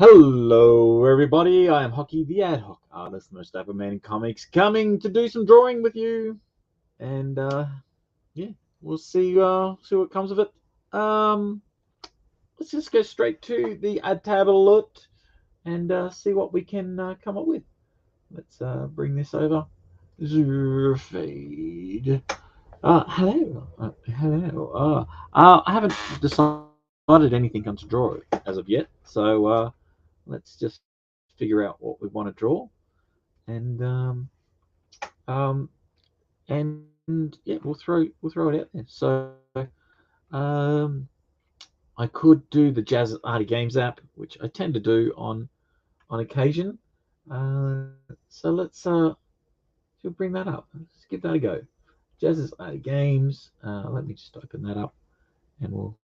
Hello, everybody. I am Hockey, the ad hoc artist, most dapper man in comics, coming to do some drawing with you. And yeah, we'll see what comes of it. Um, let's just go straight to the ad tab alert and see what we can come up with. Let's bring this over. Fade. Hello. Hello. I haven't decided anything on to draw as of yet, so let's just figure out what we want to draw, and um, and yeah, we'll throw it out there. So um, I could do the Jazz Arty Games app, which I tend to do on occasion. So we'll bring that up. Let's give that a go. Jazz's Arty Games. Let me just open that up, and we'll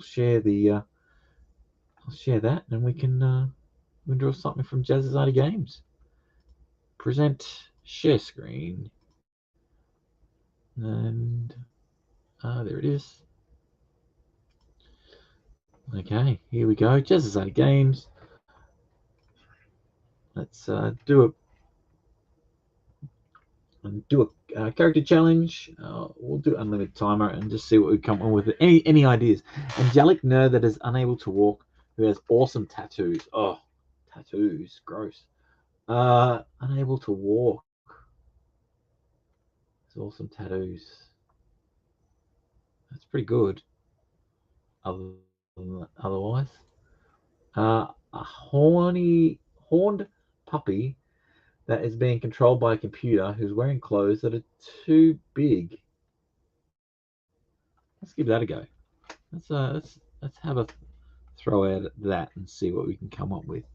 share I'll share that, and we can draw something from Jazz's Arty Games. Present share screen. And there it is. Okay, here we go. Jazz's Arty Games. Let's do a character challenge. We'll do unlimited timer and just see what we come up with. Any ideas? Angelic nerd that is unable to walk, who has awesome tattoos. Oh, tattoos, gross. Unable to walk. It's awesome tattoos. That's pretty good. Otherwise, a horned puppy that is being controlled by a computer who's wearing clothes that are too big. Let's give that a go. Let's have a throw at that and see what we can come up with.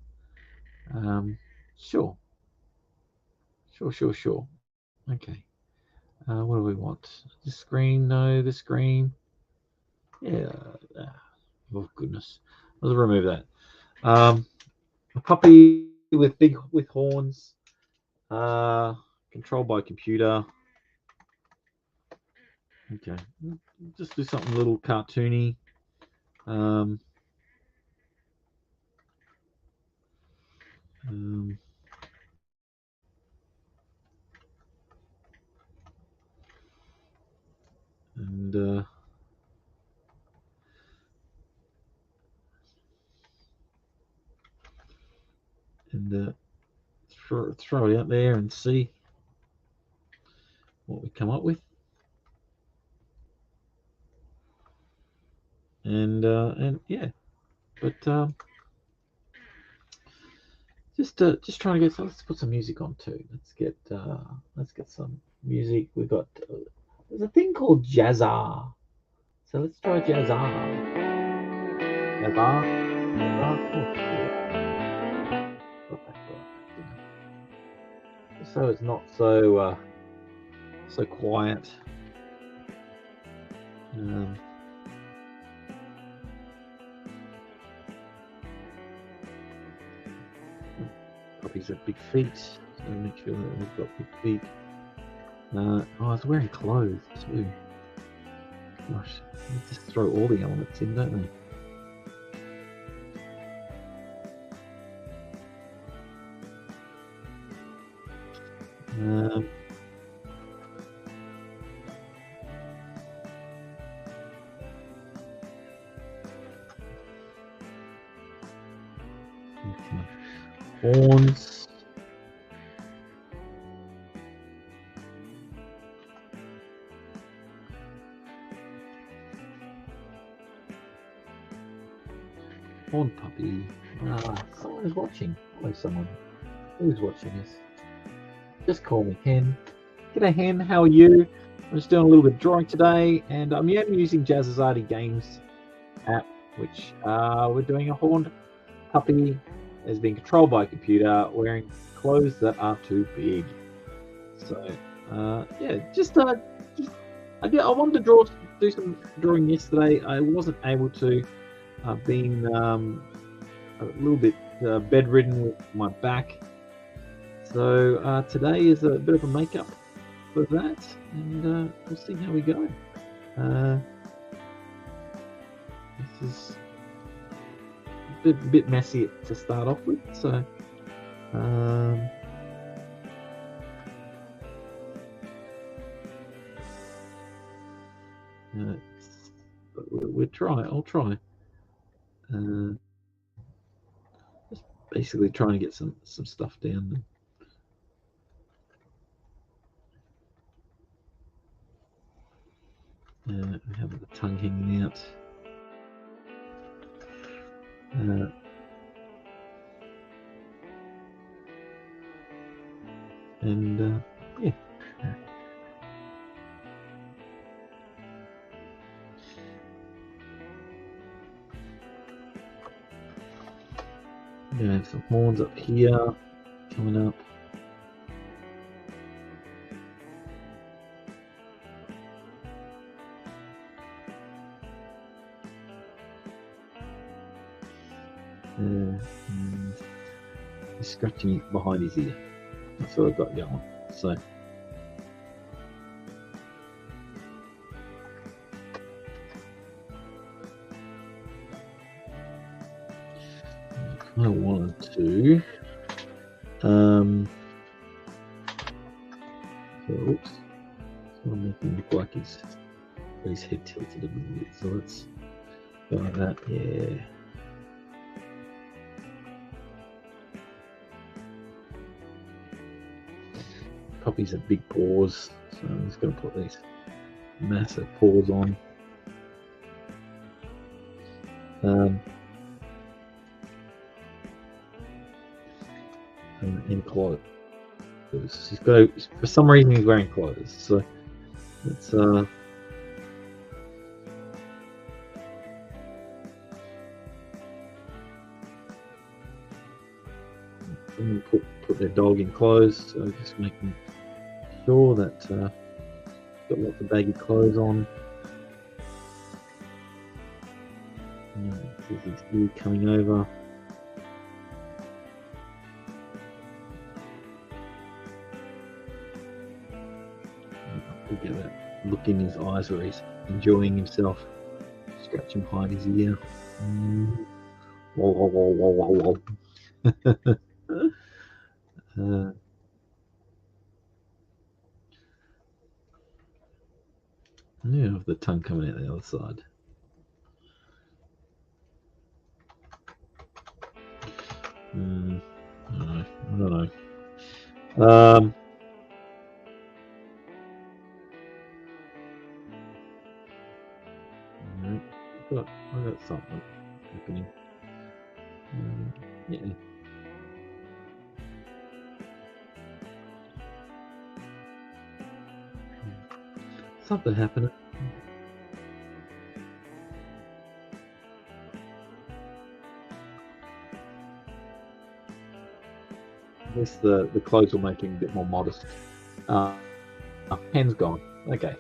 Sure, sure. Okay. What do we want? The screen? No, the screen. Yeah. Oh goodness. Let's remove that. A puppy with horns. Controlled by a computer. Okay. Just do something a little cartoony. Um, um, and throw it out there and see what we come up with. And yeah, but just trying to get. Let's put some music on too. Let's get some music. We've got there's a thing called Jazzar. So let's try Jazzar. Jazzar. So it's not so quiet. Puppies have big feet, so make sure that they've got big feet. Oh, I was wearing clothes too. Gosh, they just throw all the elements in, don't they? Horns. Horn puppy. Someone is watching. Hello, someone. Who's watching us? Just call me Hen. G'day, Hen. How are you? I'm just doing a little bit of drawing today, and I'm using Jazz's Arty Games app, which we're doing a horned puppy is being controlled by a computer wearing clothes that are too big. So yeah, I wanted to do some drawing yesterday. I wasn't able to. I've been a little bit bedridden with my back, so today is a bit of a makeup for that, and we'll see how we go. bit messy to start off with. So we'll try. I'll try. Just basically trying to get some stuff down. We have the tongue hanging out. And yeah. We have some horns up here coming up. He's scratching behind his ear. That's what I've got going. So I wanted to oops, so I'm making him look like he's got his head tilted a little bit. So let's go like that. Yeah. Puppies have big paws, so I'm just going to put these massive paws on. And clothes. He's got, for some reason he's wearing clothes, so let's put their dog in clothes, so just making sure that got lots of baggy clothes on. This is ear coming over. We get that look in his eyes where he's enjoying himself, scratching behind his ear. Whoa, whoa, whoa, whoa, whoa, whoa. Yeah, with the tongue coming out the other side. I don't know. I got something happening. Yeah. Something happening. I guess the clothes will make him a bit more modest. Hen's gone. Okay.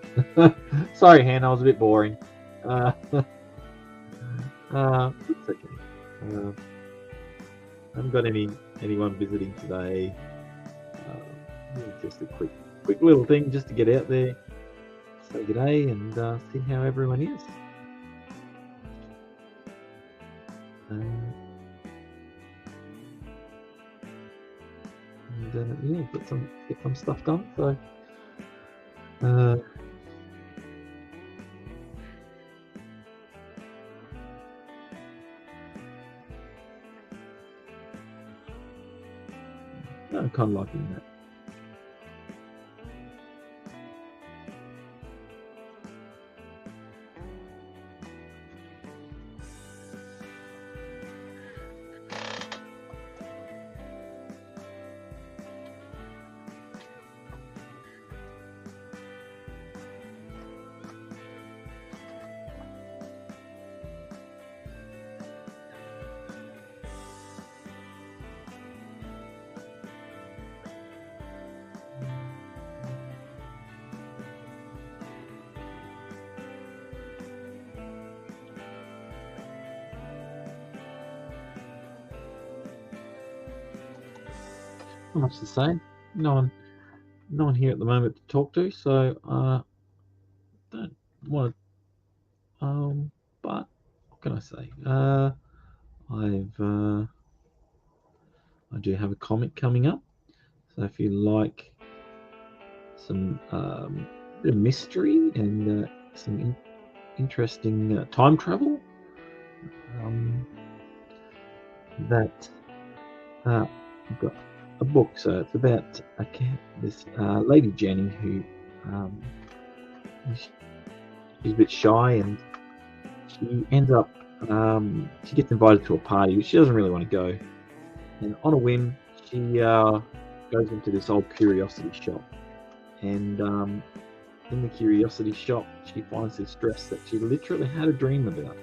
Sorry, Hen, I was a bit boring. It's okay. I haven't got anyone visiting today. Just a quick little thing just to get out there, say good day, and see how everyone is. And yeah, get some stuff done. So I'm kind of liking that. Not much to say. No one here at the moment to talk to, so don't want to. But what can I say? I do have a comic coming up, so if you like some bit of mystery and some interesting time travel, that I've got a book. So it's about this lady Jenny who she's a bit shy, and she ends up she gets invited to a party which she doesn't really want to go, and on a whim she goes into this old curiosity shop, and in the curiosity shop she finds this dress that she literally had a dream about.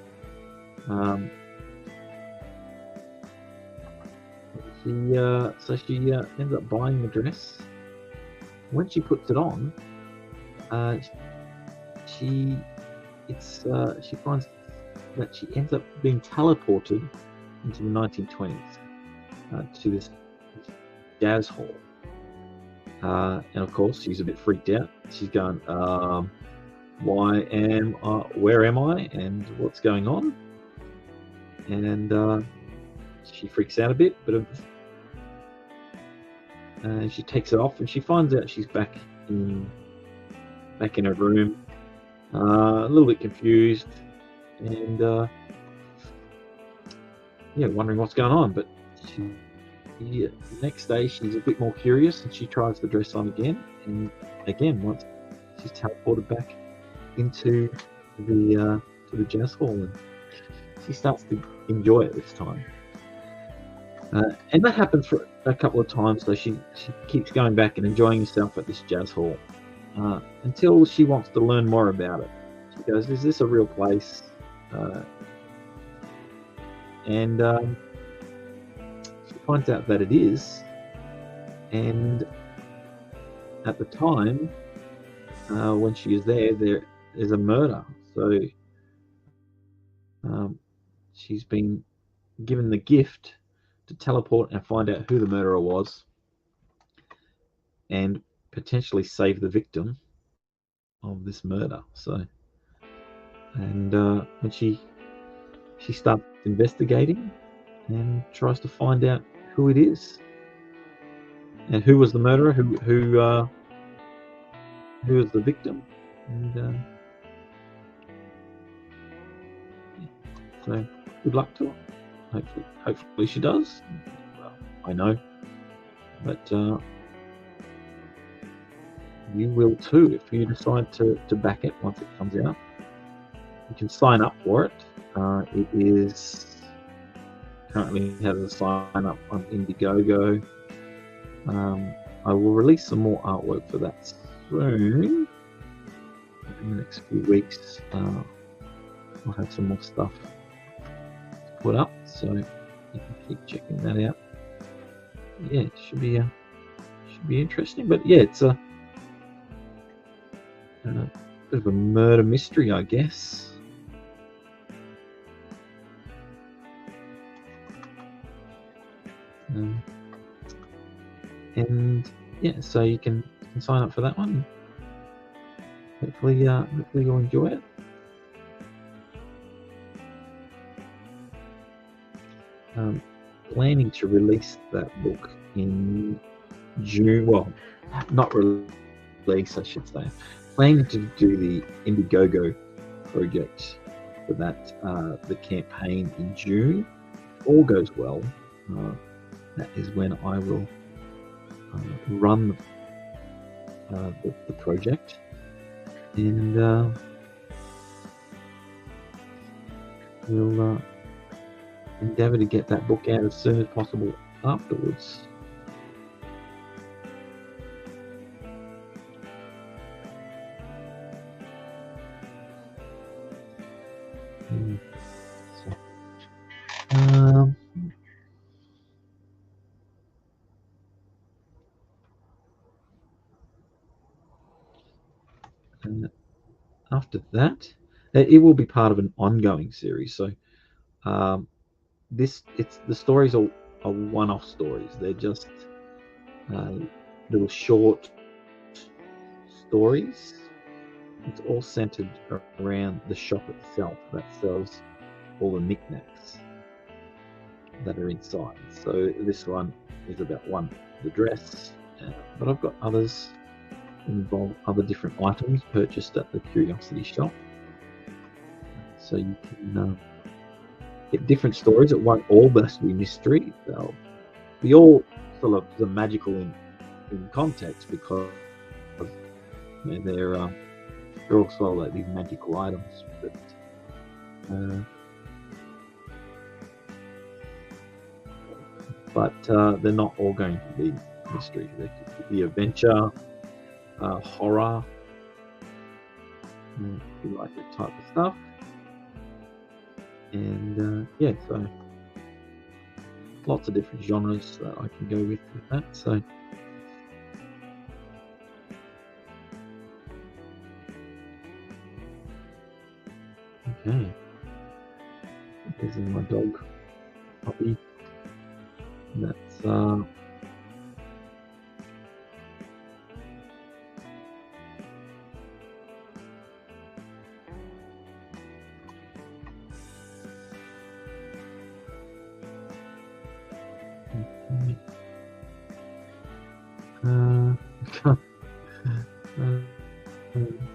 She ends up buying the dress. When she puts it on, she finds that she ends up being teleported into the 1920s to this jazz hall. And of course, she's a bit freaked out. She's going, where am I, and what's going on? And she freaks out a bit, but she takes it off, and she finds out she's back in her room, a little bit confused, and wondering what's going on. But the next day she's a bit more curious, and she tries the dress on again, and again once she's teleported back into the to the jazz hall, and she starts to enjoy it this time. And that happens for a couple of times, so she keeps going back and enjoying herself at this jazz hall until she wants to learn more about it. She goes, is this a real place? And she finds out that it is. And at the time, when she is there is a murder. So she's been given the gift to teleport and find out who the murderer was, and potentially save the victim of this murder. So, and when she starts investigating and tries to find out who it is and who was the murderer, who was the victim, and so good luck to her. Hopefully she does. Well, I know, but you will too if you decide to back it once it comes out. You can sign up for it. It is currently has a sign up on Indiegogo. I will release some more artwork for that soon. In the next few weeks, I'll have some more stuff to put up, so you can keep checking that out. Yeah, it should be interesting. But yeah, it's a bit of a murder mystery, I guess. And yeah, so you can sign up for that one. Hopefully you'll enjoy it. Planning to release that book in June. Well, not release, I should say. Planning to do the Indiegogo project for that, the campaign in June. If all goes well, that is when I will run the project, and we'll endeavour to get that book out as soon as possible afterwards. And after that, it will be part of an ongoing series. So the stories are one-off stories. They're just little short stories. It's all centered around the shop itself that sells all the knickknacks. that are inside. So this one is about the dress, but I've got others involve other different items purchased at the Curiosity Shop. So you can get different stories. It won't all just be mystery. They'll be all sort of the magical in context, because they're also like these magical items. But they're not all going to be mystery. They could be adventure, horror, if you like that type of stuff. And yeah, so lots of different genres that I can go with that. So okay, this is my dog puppy. That's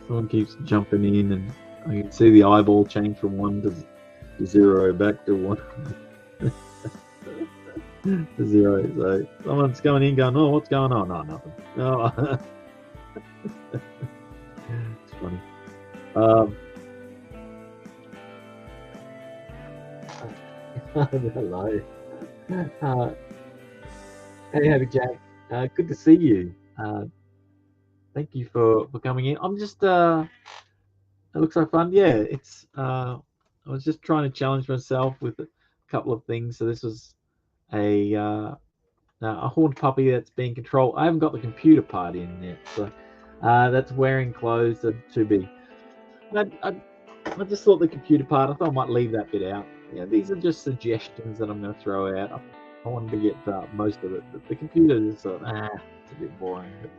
someone keeps jumping in, and I can see the eyeball change from 1 to 0 back to 1 to 0. So someone's going in going, oh, what's going on? No, nothing. Oh. It's funny. Hello. Hey, Happy Jack. Good to see you. Thank you for coming in. I'm just it looks like fun. Yeah, it's I was just trying to challenge myself with a couple of things. So this was a horned puppy that's being controlled. I haven't got the computer part in yet, so that's wearing clothes that are too big. I just thought the computer part, I thought I might leave that bit out. Yeah, these are just suggestions that I'm going to throw out. I wanted to get most of it, but the computer is it's a bit boring. But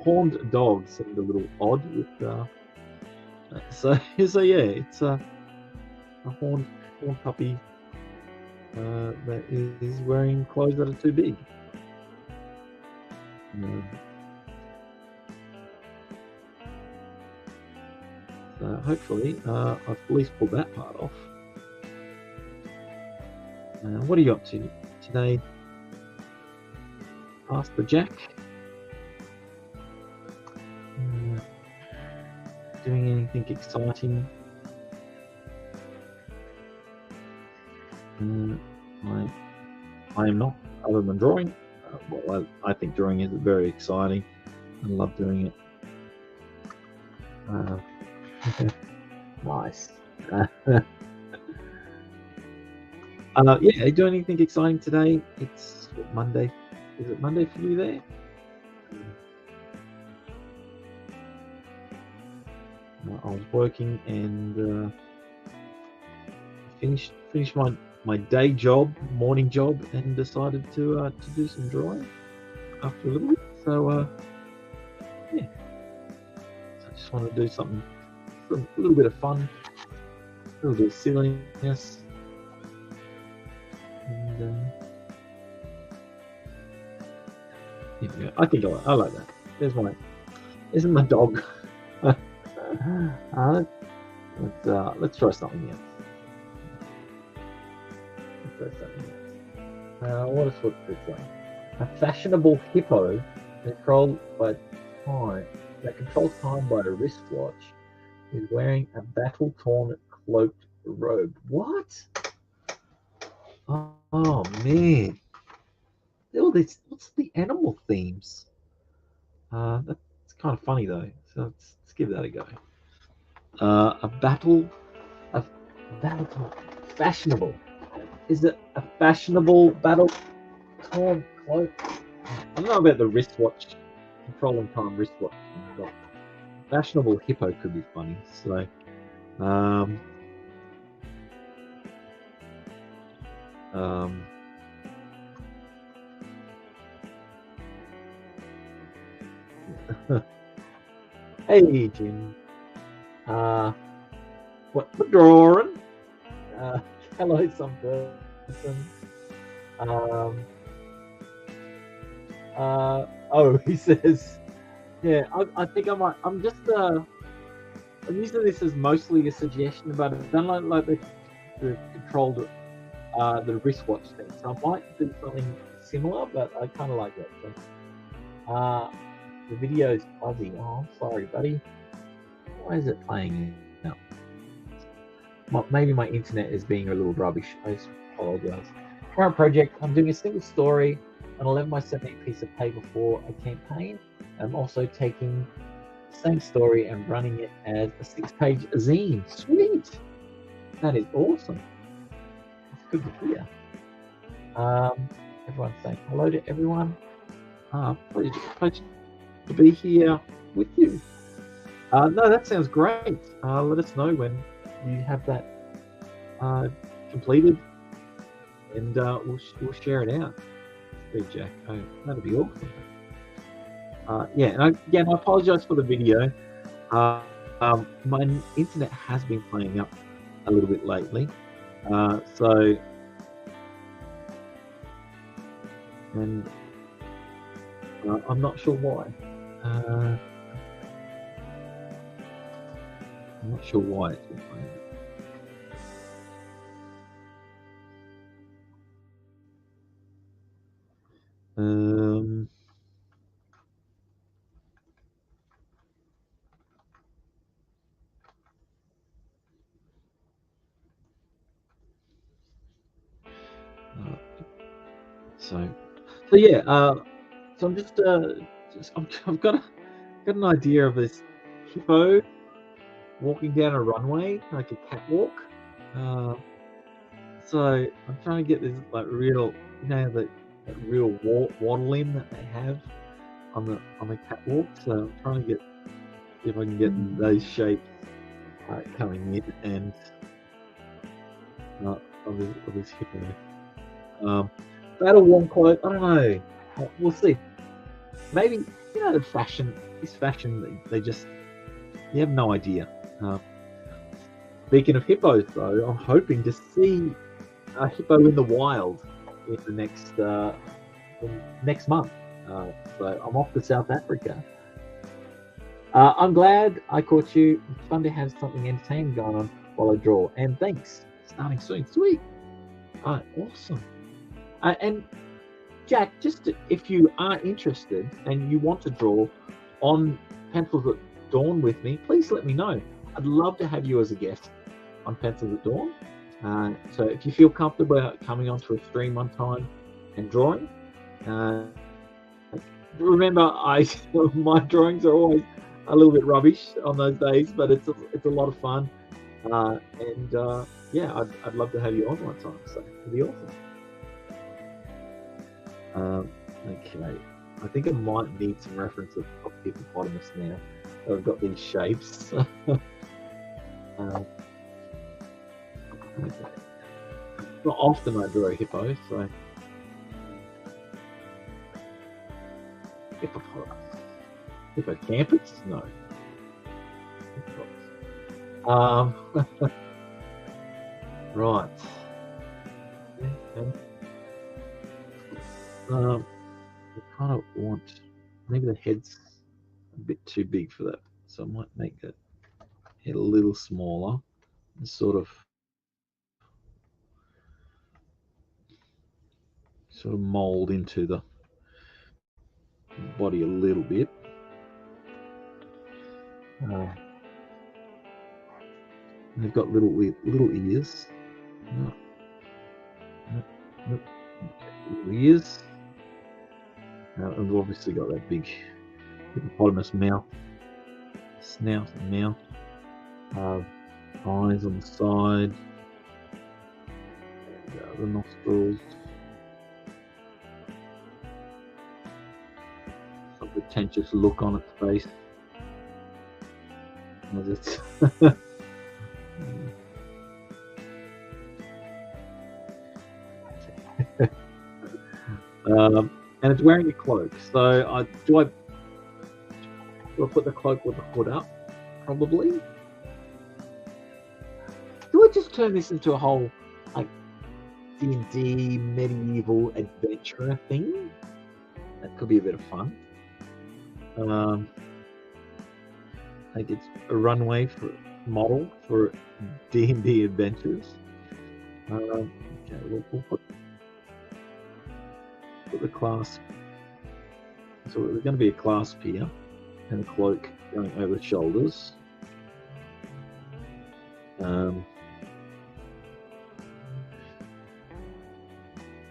horned dog seemed a little odd with so yeah, it's a horned puppy that is wearing clothes that are too big. So hopefully I've at least pulled that part off. What are you up to today, Pastor Jack? Doing anything exciting? I am not, other than drawing. Well, I think drawing is very exciting. I love doing it. Nice. Yeah, are you doing anything exciting today? It's Monday. Is it Monday for you there? I was working and finished my day job, morning job, and decided to do some drawing after a little bit. So yeah, so I just want to do something, a little bit of fun, a little bit of silliness, and yeah, I think I like that. This is my dog. Let's try something else. What is this one? A fashionable hippo controlled by time that controls time by a wristwatch is wearing a battle-torn cloaked robe. What? Oh man! All this. What's the animal themes? That's kind of funny though. So let's give that a go. A battle fashionable. Is it a fashionable battle-torn cloak? I don't know about the wristwatch, controlling time wristwatch. But fashionable hippo could be funny. So, hey Jim. What drawing? Hello, some person. Um, oh, he says, yeah, I think I might. I'm using this as mostly a suggestion, but I don't like the controlled the wristwatch thing. So I might do something similar, but I kind of like that. So, the video's fuzzy. Oh, I'm sorry, buddy. Why is it playing now? Maybe my internet is being a little rubbish. I apologize. Current project, I'm doing a single story, an 11 by 17 piece of paper for a campaign. I'm also taking the same story and running it as a 6-page zine. Sweet! That is awesome. That's good to hear. Everyone's saying hello to everyone. Pleasure to be here with you. No, that sounds great. Let us know when you have that completed, and we'll share it out. Hey, Jack. Oh, that'll be awesome. Yeah, and I apologize for the video. My internet has been playing up a little bit lately, so and I'm not sure why. I'm not sure why it's been playing. So yeah. So I'm just I've got an idea of this hippo walking down a runway, like a catwalk. So I'm trying to get this like real, that real waddling that they have on the catwalk. So I'm trying to get if I can get those shapes coming in and of this hippo. Battle warm clothes. I don't know. We'll see. Maybe the fashion. This fashion, they just you have no idea. Speaking of hippos, though, I'm hoping to see a hippo in the wild in the next month. So I'm off to South Africa. I'm glad I caught you. It's fun to have something entertaining going on while I draw. And thanks. Starting soon. Sweet. Awesome. And Jack, if you are interested and you want to draw on Pencils at Dawn with me, please let me know. I'd love to have you as a guest on Pencils at Dawn. So if you feel comfortable coming onto a stream one time and drawing, remember my drawings are always a little bit rubbish on those days, but it's a lot of fun. Yeah, I'd love to have you on one time. So it'd be awesome. Okay, I think I might need some reference of hippopotamus now. I've got these shapes. Okay. Not often I draw a hippo, so hippocampus? No. Right. I kind of want, maybe the head's a bit too big for that, so I might make the head a little smaller and sort of mold into the body a little bit. They've got little ears. Little ears. And obviously got that big hippopotamus mouth, snout and mouth. Eyes on the side. And, the nostrils. A pretentious look on its face. As it's and it's wearing a cloak. So do I put the cloak with the hood up? Probably. Do I just turn this into a whole D&D medieval adventurer thing. That could be a bit of fun. Like it's a runway for model for D&D adventures. Okay, we'll put the clasp. So there's going to be a clasp here and a cloak going over the shoulders.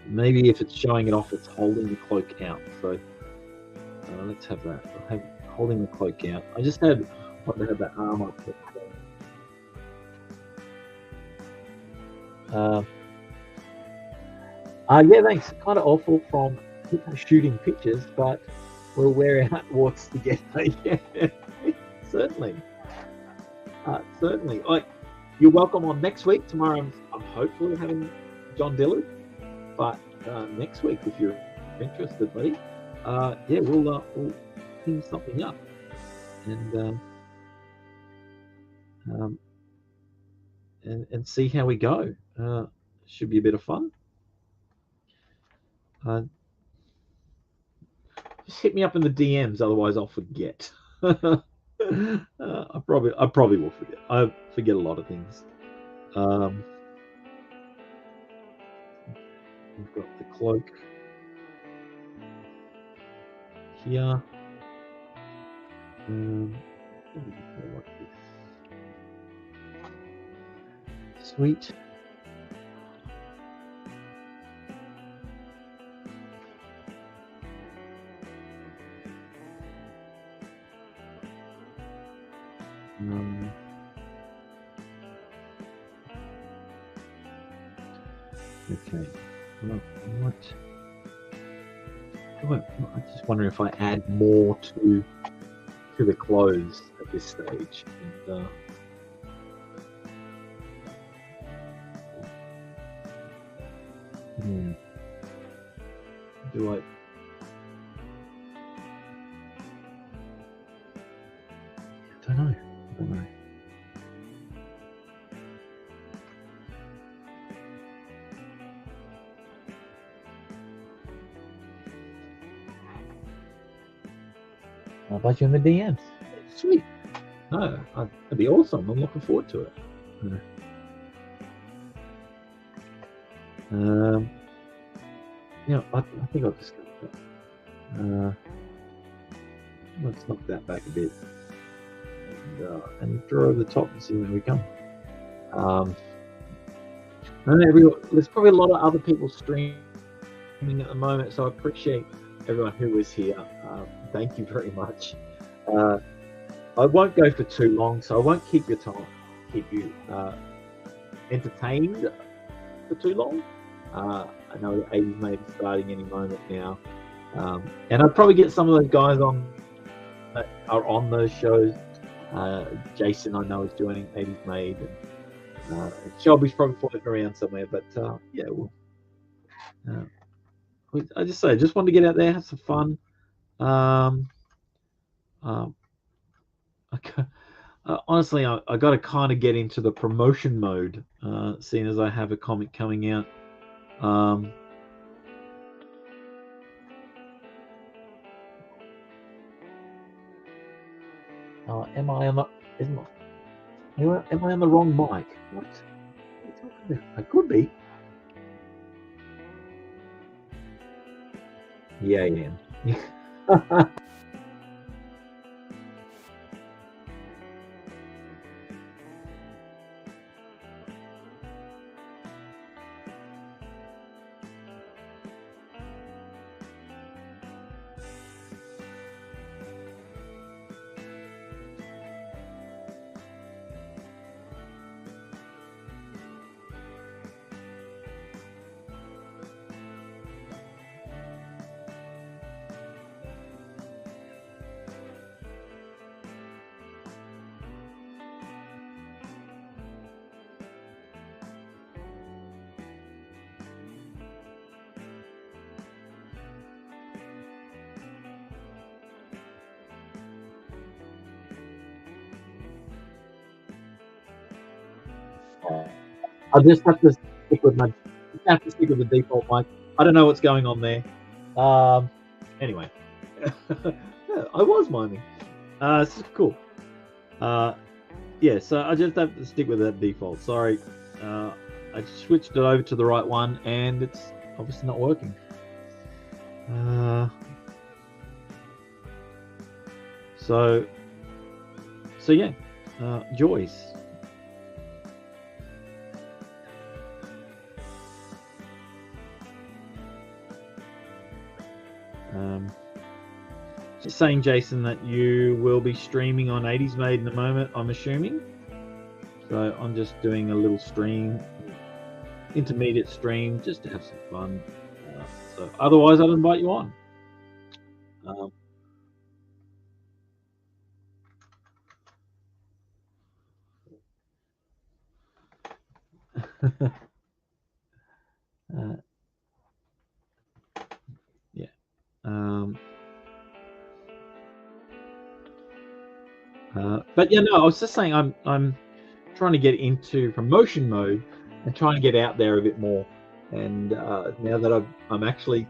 Maybe if it's showing it off, it's holding the cloak out. So let's have that. I'll have holding the cloak out. I just had what they had that arm up. Yeah, thanks. Kind of awful from shooting pictures, but we'll wear out warts together. Yeah, certainly. Certainly. You're welcome on next week. Tomorrow, I'm hopefully having John Dillard, but next week, if you're interested, buddy, yeah, we'll team something up and see how we go. Should be a bit of fun. Just hit me up in the DMs, otherwise I'll forget. I probably will forget. I forget a lot of things. We've got the cloak here. Like this. Sweet. Okay. Well, what? I'm just wondering if I add more to the clothes at this stage. And, do I? I don't know. I'll bite you in the DMs. Sweet. No, that'd be awesome. I'm looking forward to it. Yeah, I think I'll just go that. Let's knock that back a bit and draw over the top and see where we come. There's probably a lot of other people streaming at the moment, so I appreciate everyone who was here. Thank you very much. I won't go for too long, so I won't keep you entertained for too long. I know the 80s may be starting any moment now, and I'd probably get some of those guys on that are on those shows. Jason, I know, is joining 80s Made, and Shelby's probably floating around somewhere. But yeah, I just wanted to get out there, have some fun. Honestly, I got to kind of get into the promotion mode, seeing as I have a comic coming out. Am I on the wrong mic? What are you talking about? I could be. Yeah, I am. I'll just have to stick with my. have to stick with the default mic. I don't know what's going on there. Anyway, yeah, I was miming. This is cool. Yeah, so I just have to stick with that default. Sorry, I switched it over to the right one, and it's obviously not working. So yeah, Joyce. Just saying, Jason, that you will be streaming on 80s Made in a moment, I'm assuming. So I'm just doing a little stream, intermediate stream, just to have some fun. So otherwise, I'd invite you on. Yeah. But yeah, no, I was just saying I'm trying to get into promotion mode and trying to get out there a bit more. And now that I'm actually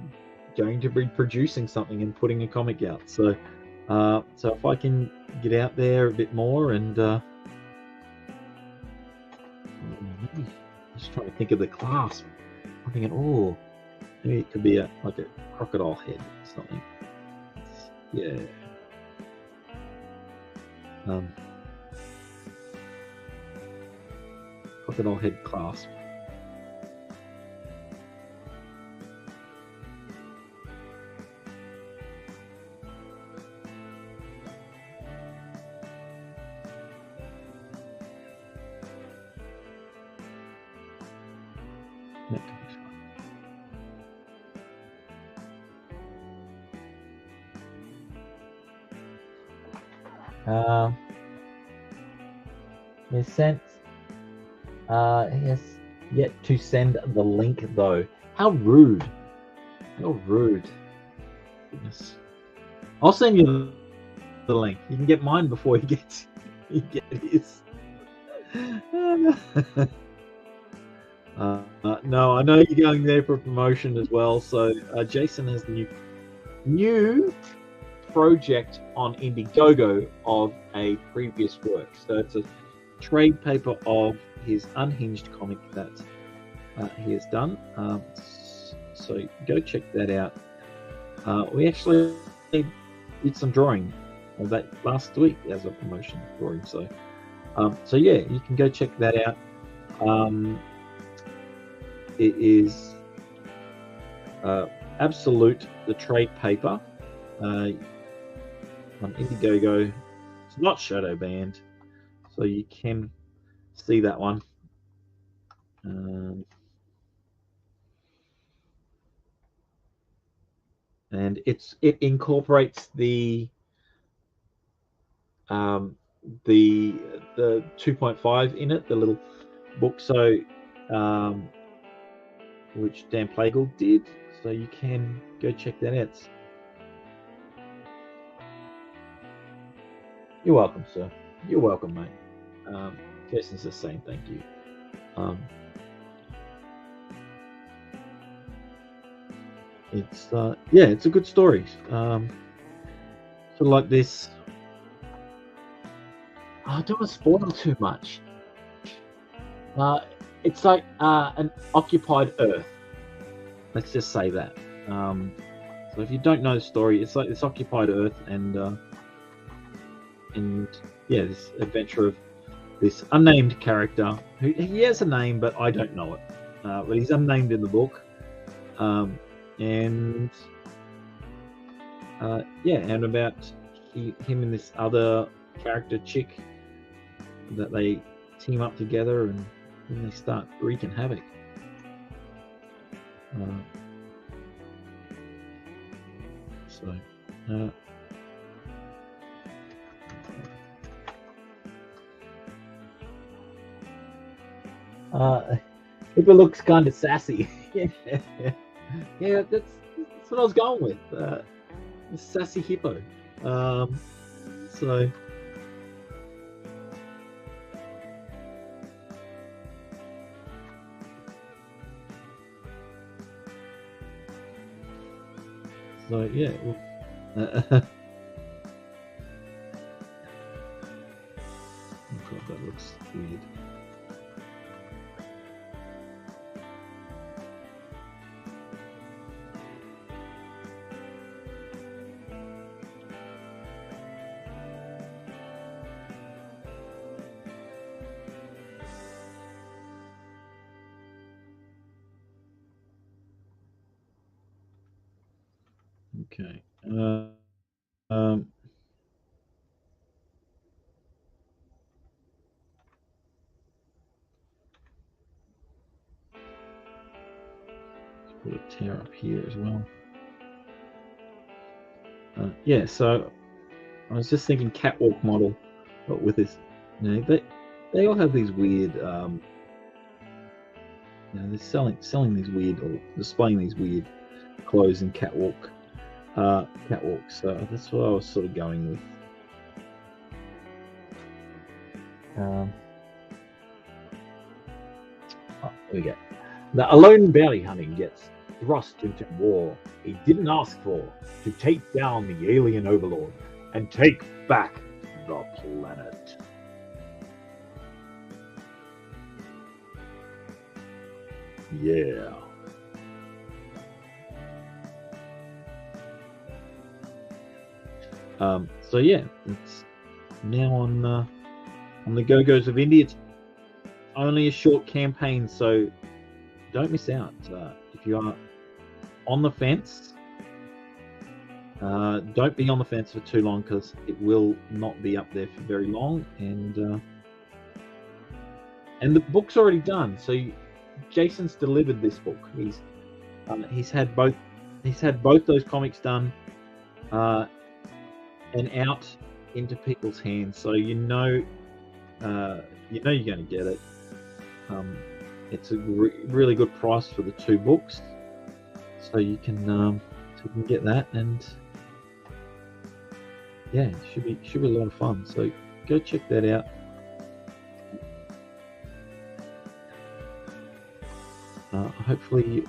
going to be producing something and putting a comic out, so if I can get out there a bit more and just trying to think of the clasp. I'm thinking, oh, maybe it could be like a crocodile head or something. Yeah. Crocodile head clasp. He sent. He has yet to send the link though. How rude! How rude! Goodness. I'll send you the link. You can get mine before you get his. No, I know you're going there for promotion as well. So Jason has the new project on Indiegogo of a previous work. So it's a trade paper of his Unhinged comic that he has done. So go check that out. We actually did some drawing of that last week as a promotion drawing. So yeah, you can go check that out. It is Absolute, the trade paper on Indiegogo. It's not shadow banned, so you can see that one. And it incorporates the 2.5 in it, the little book, so which Dan Plagle did. So you can go check that out. You're welcome, sir. You're welcome, mate. Jason's just saying thank you. It's yeah, it's a good story. Sort of like this. I don't want to spoil too much. It's like an occupied Earth. Let's just say that. So if you don't know the story, it's like this occupied Earth, and yeah, this adventure of this unnamed character who he has a name, but I don't know it. But he's unnamed in the book, and yeah, and about him and this other character chick that they team up together and then they start wreaking havoc. Hippo looks kind of sassy. Yeah, that's what I was going with. Sassy Hippo. So. So yeah. Oh God, that looks weird. Okay. Put a tear up here as well. Yeah, so I was just thinking catwalk model, but with this, they all have these weird, they're selling these weird or displaying these weird clothes in catwalks. So that's what I was sort of going with. Oh, there we go. The alone bounty hunting gets thrust into war he didn't ask for to take down the alien overlord and take back the planet. Yeah. So yeah, it's now on the Go-Go's of India. It's only a short campaign, so don't miss out. If you are on the fence, don't be on the fence for too long, because it will not be up there for very long. And the book's already done, so Jason's delivered this book. He's had both those comics done and out into people's hands, so you know you're going to get it. It's a really good price for the two books, so you can get that, and yeah, it should be a lot of fun. So go check that out. Hopefully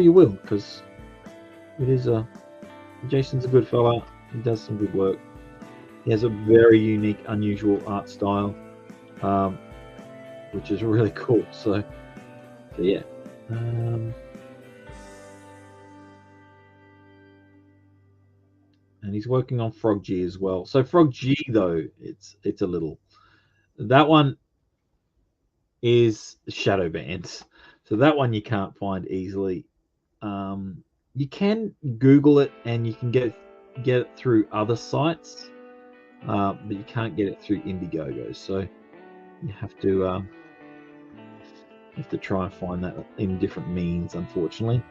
you will, because it is Jason's a good fella. He does some good work. He has a very unique, unusual art style, which is really cool. So yeah. And he's working on Frog G as well. So Frog G, though, it's a little. That one is Shadowbands. So that one you can't find easily. You can Google it, and you can get it through other sites, but you can't get it through Indiegogo. So you have to try and find that in different means, unfortunately.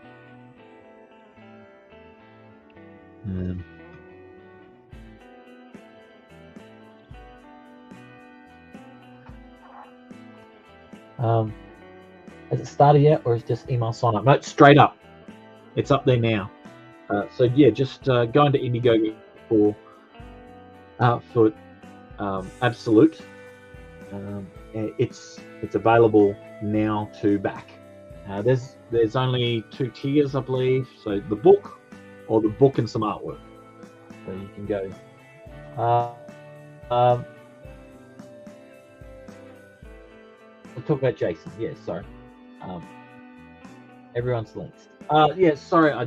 Has it started yet, or is it just email sign up? No, it's straight up. It's up there now. So yeah, just go into Indiegogo for Absolute. It's available now to back. There's only 2 tiers, I believe. So the book, or the book and some artwork. So you can go. We'll talk about Jason. Yeah, sorry. Everyone's links. Yeah, sorry, I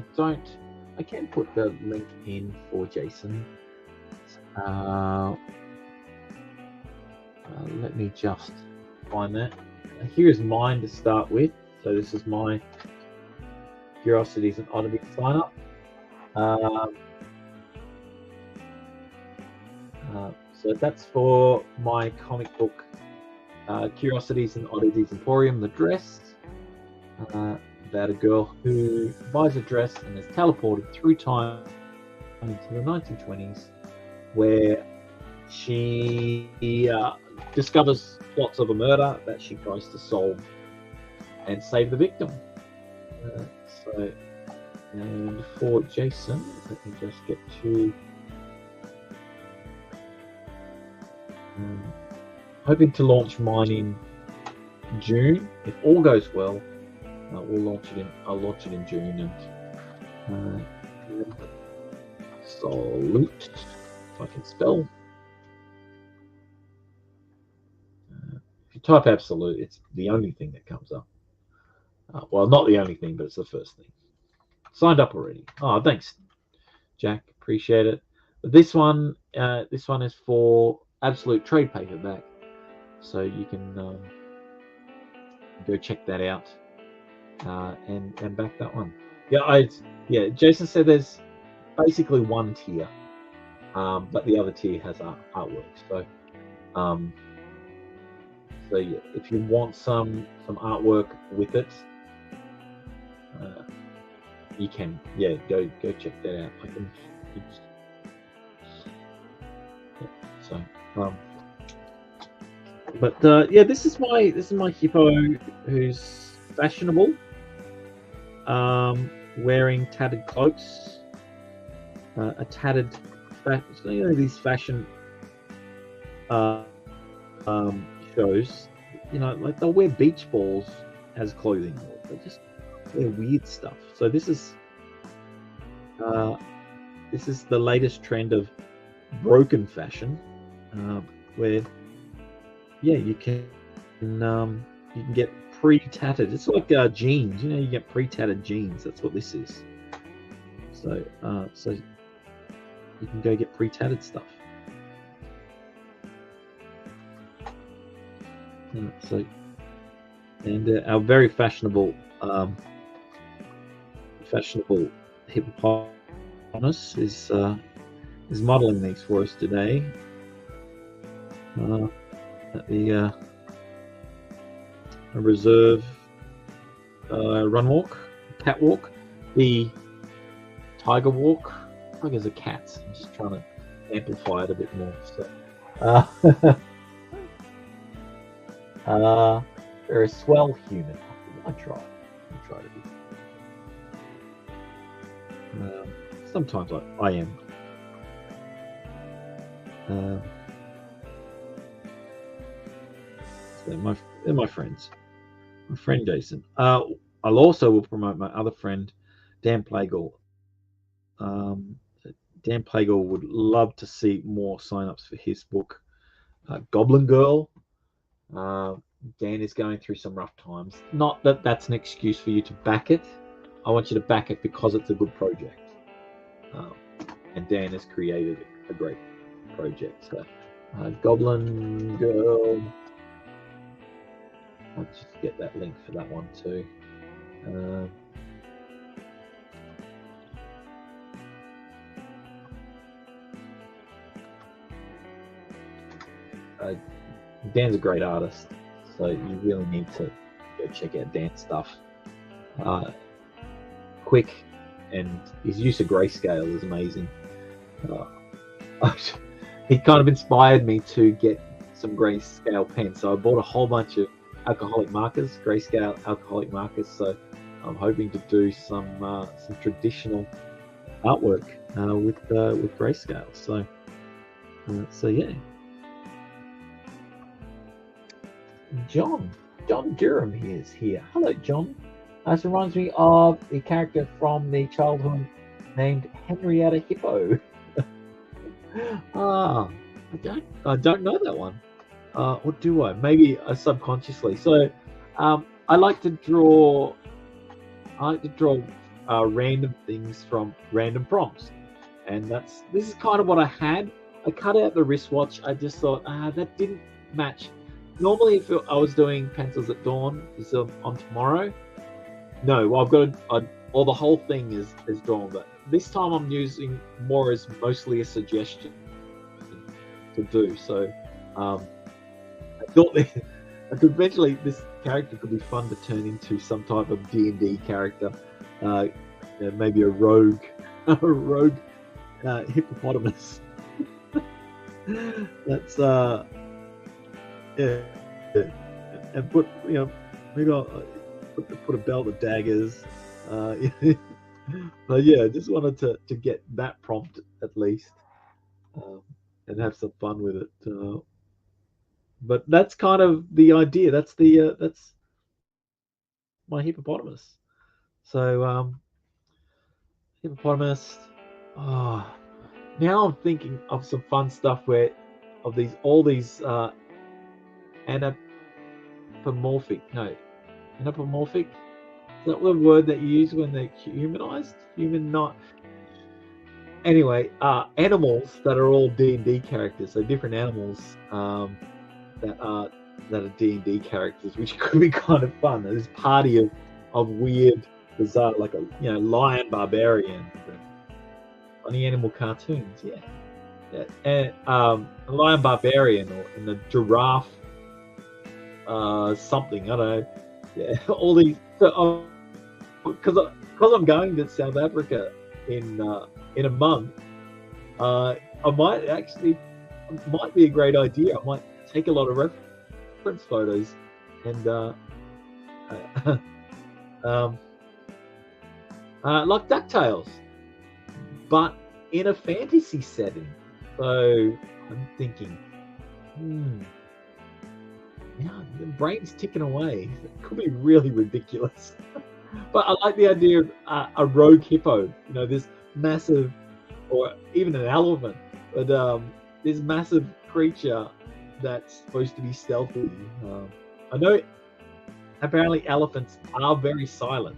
can't put the link in for Jason. Let me just find that. Here is mine to start with. So this is my Curiosities and Oddities sign up. So that's for my comic book, Curiosities and Oddities Emporium, the dress, about a girl who buys a dress and is teleported through time into the 1920s, where she discovers plots of a murder that she tries to solve and save the victim. And for Jason, let me just get to hoping to launch mine in June. If all goes well, I'll launch it in June, and Salute, if I can spell. If you type absolute, it's the only thing that comes up. Well, not the only thing, but it's the first thing. Signed up already. Oh, thanks, Jack. Appreciate it. But this one is for Absolute Trade Paperback, so you can go check that out and back that one. Yeah. Jason said there's basically one tier, but the other tier has artwork. So yeah, if you want some artwork with it, you can go check that out. This is my hippo who's fashionable, wearing tattered cloaks, a tattered these fashion shows, like they'll wear beach balls as clothing. They just wear weird stuff. So this is the latest trend of broken fashion, where you can get pre-tattered. It's like jeans. You get pre-tattered jeans. That's what this is. So you can go get pre-tattered stuff. Our very fashionable hippopotamus is modeling these for us today at the reserve run walk, cat walk, the tiger walk. Tigers are cats. I'm just trying to amplify it a bit more. So, they're a swell human. I try to be. Sometimes I am. So they're my friends. My friend Jason. I'll also will promote my other friend, Dan Plagle. Dan Plagle would love to see more sign-ups for his book, Goblin Girl. Dan is going through some rough times. Not that that's an excuse for you to back it. I want you to back it because it's a good project. And Dan has created a great project. So, Goblin Girl. I'll just get that link for that one too. Dan's a great artist, so you really need to go check out Dan's stuff. Quick, and his use of grayscale is amazing. He kind of inspired me to get some grayscale pens, so I bought a whole bunch of alcoholic markers, grayscale alcoholic markers. So I'm hoping to do some traditional artwork with grayscale. So yeah. John Durham is here. Hello, John. This reminds me of a character from the childhood named Henrietta Hippo. I don't know that one. Or do I? Maybe subconsciously. So, I like to draw random things from random prompts, and this is kind of what I had. I cut out the wristwatch. I just thought, that didn't match. Normally, if I was doing Pencils at Dawn, is on tomorrow. No, I've got the whole thing is drawn, but this time I'm using more as mostly a suggestion to do. So, I thought that eventually this character could be fun to turn into some type of D&D character, maybe a rogue hippopotamus. That's and put maybe I'll put a belt of daggers. But yeah, I just wanted to get that prompt at least, and have some fun with it. But that's kind of the idea. That's my hippopotamus. So hippopotamus. Oh, now I'm thinking of some fun stuff where of these all these anthropomorphic. No, anthropomorphic. Is that the word that you use when they're humanized? Human, not. Anyway, animals that are all D&D characters. So different animals that are D&D characters, which could be kind of fun. This party of weird, bizarre, like a lion barbarian, funny animal cartoons. Yeah, and a lion barbarian and the giraffe something. I don't know. Yeah, all these. So, because I'm going to South Africa in a month, I might be a great idea. I might take a lot of reference photos and like DuckTales, but in a fantasy setting. So I'm thinking, yeah, the brain's ticking away. It could be really ridiculous. But I like the idea of a rogue hippo. This massive, or even an elephant, but this massive creature that's supposed to be stealthy. I know apparently elephants are very silent.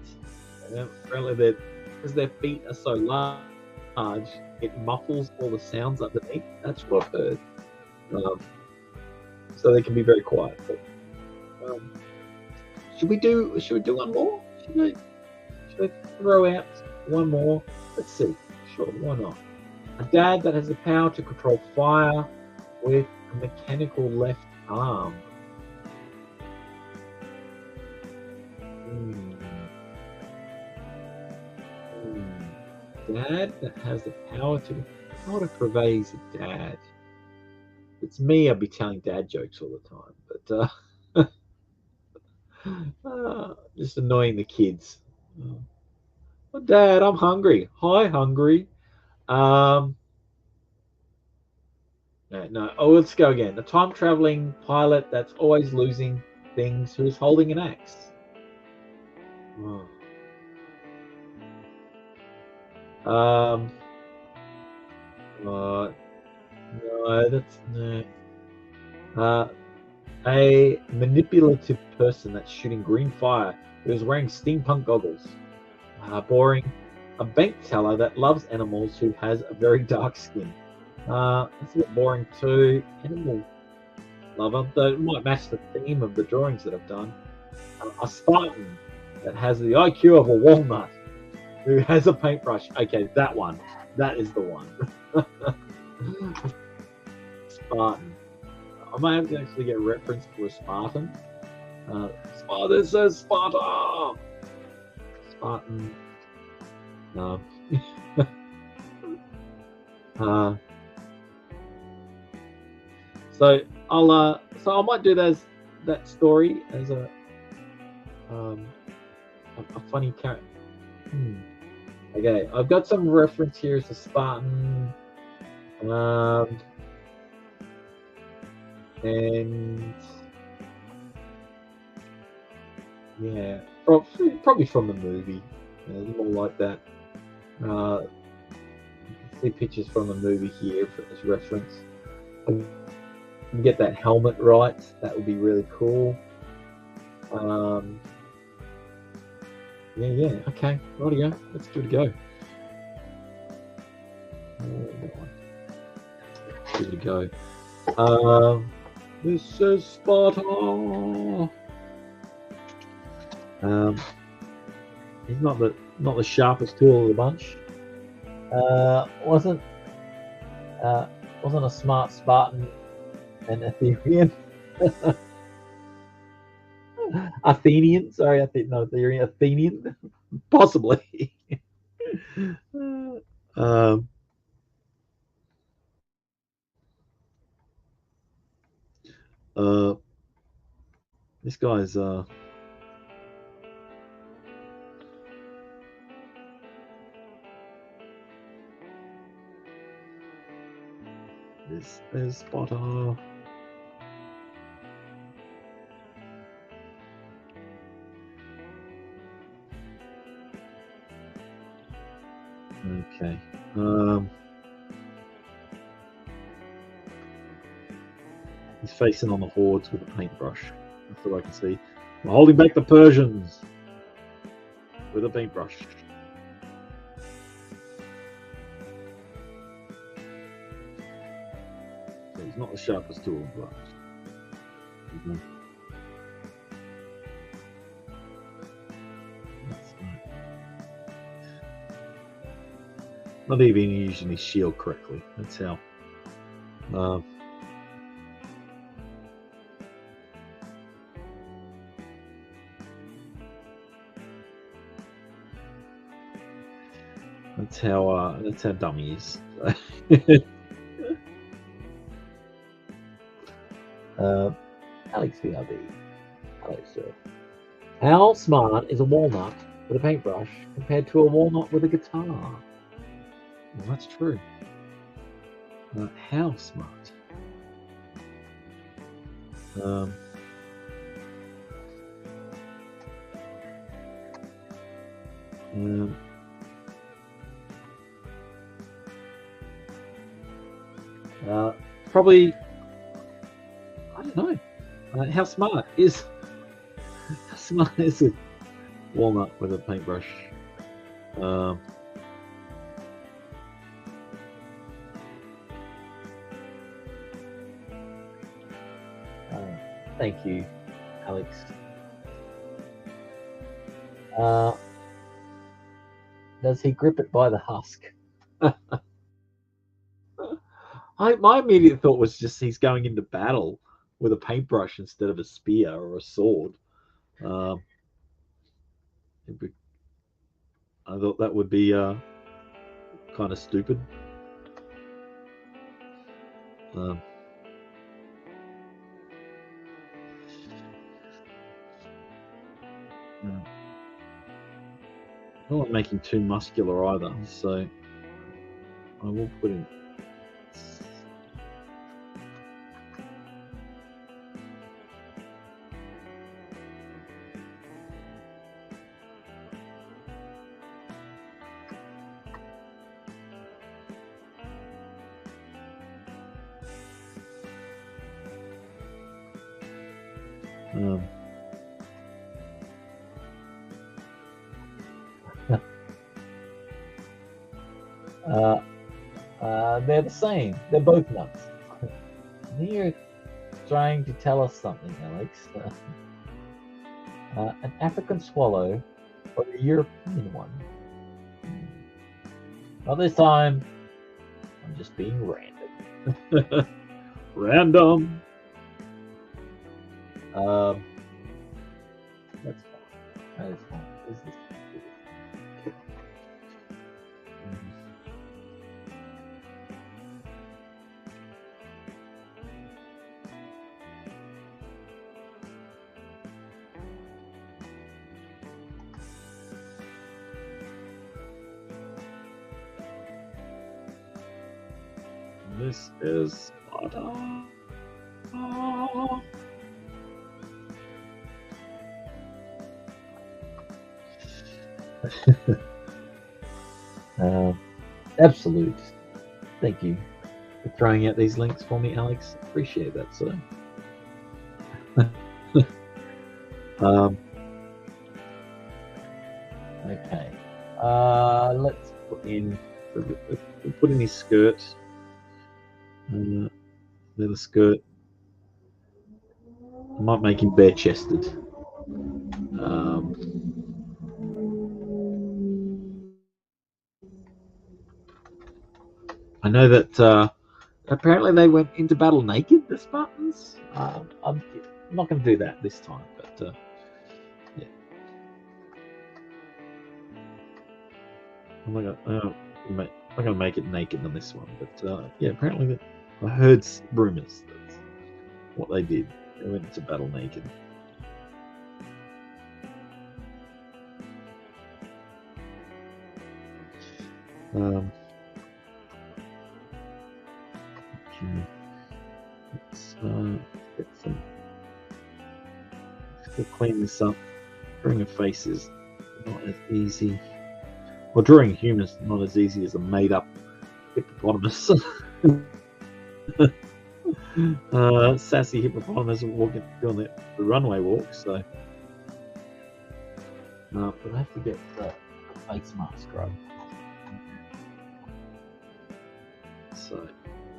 Apparently, because their feet are so large, it muffles all the sounds underneath. That's what I've heard. So they can be very quiet. But, should we do one more? Should I throw out one more? Let's see. Sure, why not? A dad that has the power to control fire with a mechanical left arm. Dad that has the power to. How to conveys a dad? It's me. I'd be telling dad jokes all the time, but just annoying the kids. Oh, Dad, I'm hungry. Hi, hungry. No. Oh, let's go again. A time traveling pilot that's always losing things who's holding an axe. Oh. No, that's no. A manipulative person that's shooting green fire who is wearing steampunk goggles. Boring. A bank teller that loves animals who has a very dark skin. It's a bit boring too. Animal lover, though it might match the theme of the drawings that I've done. A Spartan that has the IQ of a walnut who has a paintbrush. Okay, that one. That is the one. Spartan. I might have to actually get reference to a Spartan. This says Sparta. Spartan. No. So I might do that story as a funny character. Okay, I've got some reference here as a Spartan. And yeah, probably from the movie. More like that. See pictures from the movie here as reference. Get that helmet right. That would be really cool. Yeah. Okay, rightio. Let's give it a go. Let's give it a go. This is Sparta. He's not the sharpest tool of the bunch. Wasn't a smart Spartan an Athenian? Athenian? Sorry, Athenian? Possibly. This guy's this is Sparta. He's facing on the hordes with a paintbrush. That's what I can see. We're holding back the Persians with a paintbrush. So he's not the sharpest tool, but not even using his shield correctly. That's how. That's how dumb he is. Alex VRB. Hello, sir. How smart is a walnut with a paintbrush compared to a walnut with a guitar? Well, that's true. How smart? Probably, I don't know. How smart is a walnut with a paintbrush? Thank you, Alex. Does he grip it by the husk? My immediate thought was just he's going into battle with a paintbrush instead of a spear or a sword. I thought that would be kind of stupid. I don't want to make him too muscular either, so I will put him. They're the same. They're both nuts. You're trying to tell us something, Alex. An African swallow or a European one? Well, this time, I'm just being random. Random. That's fine. That is fine. This is This is Sparta. absolute. Thank you. For throwing out these links for me, Alex. Appreciate that, sir. Okay. Let's put in. We'll put in his skirt. Leather skirt. I might make him bare-chested. I know that apparently they went into battle naked, the Spartans. I'm not going to do that this time, but yeah. I'm not going to make it naked on this one, but yeah, apparently I heard rumors that's what they did. They went into battle naked. Okay. Let's get some. Let's clean this up. Drawing a face is not as easy. Well, drawing a human is not as easy as a made-up hippopotamus. Sassy hippopotamus walking doing the runway walk. So, but I have to get the face mask right. So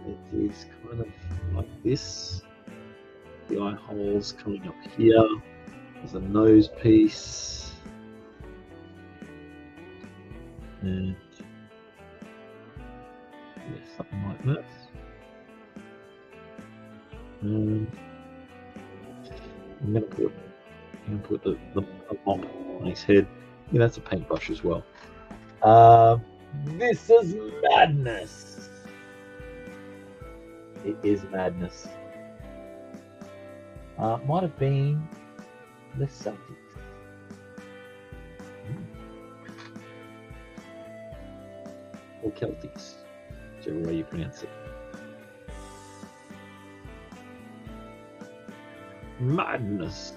it is kind of like this. The eye holes coming up here. There's a nose piece. And yeah, something like that. I'm gonna put the mop on his head. Yeah, that's a paintbrush as well. This is madness. It is madness. Might have been the Celtics. Or Celtics, whichever way you pronounce it. Madness.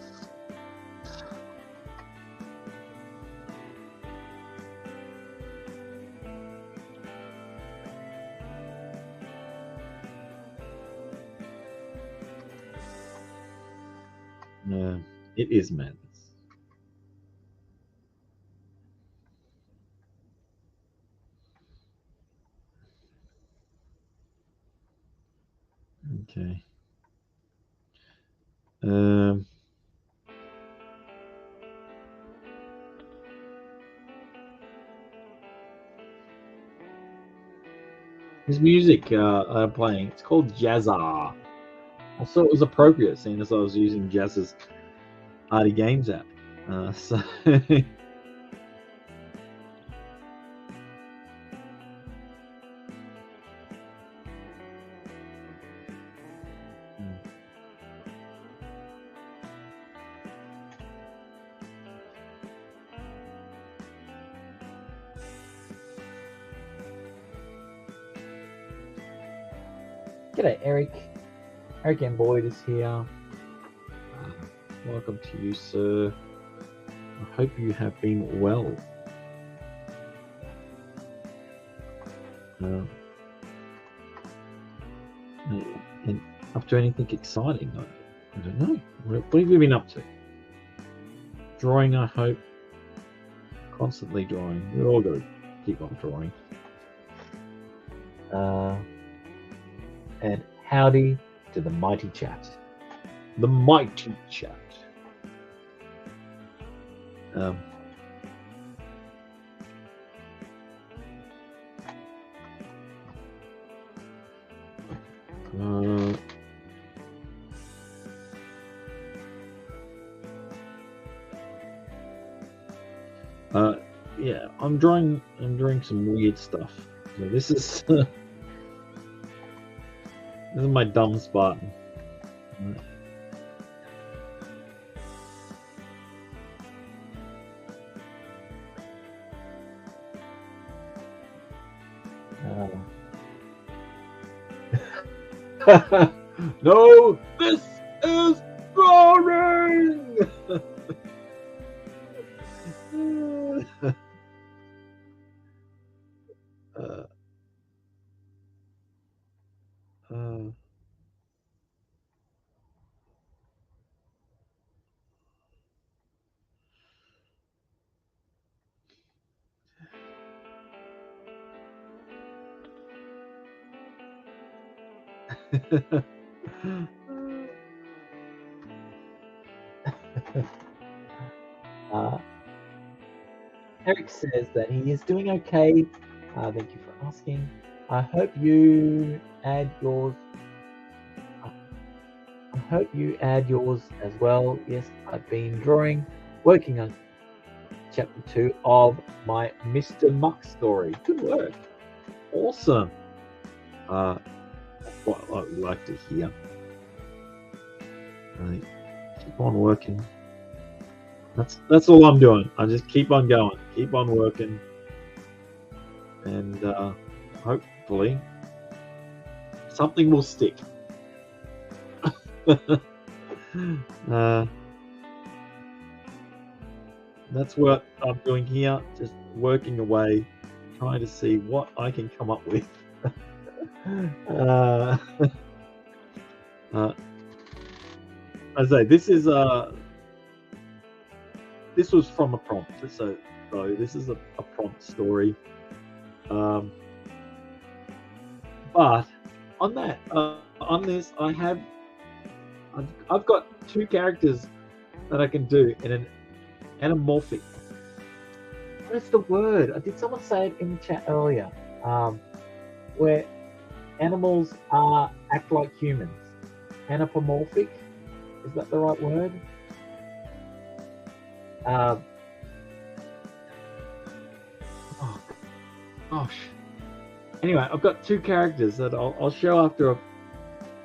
No, it is madness. Okay. This music I'm playing, it's called Jazza. I thought it was appropriate, seeing as I was using Jazz's Party Games app. So G'day, Eric. Eric and Boyd is here. welcome to you, sir. I hope you have been well. And up to anything exciting? I don't know. What have you been up to? Drawing, I hope. Constantly drawing. We all got to keep on drawing. And howdy to the mighty chat. The mighty chat. Yeah, I'm drawing some weird stuff. So this is this is my dumb Spartan. No, this is drawing. Eric says that he is doing okay. Thank you for asking. I hope you add yours. I hope you add yours as well. Yes, I've been working on chapter 2 of my Mr. Muck story. Good work. Awesome. What I would like to hear. Keep on working. That's all I'm doing. I just keep on going, keep on working, and hopefully something will stick. That's what I'm doing here, just working away, trying to see what I can come up with. Uh, I say this was from a prompt, so this is a prompt story. But on this, I've got two characters that I can do in an anamorphic. What is the word? Did someone say it in the chat earlier? Where animals act like humans. Anthropomorphic? Is that the right word? Oh gosh. Anyway, I've got two characters that I'll show after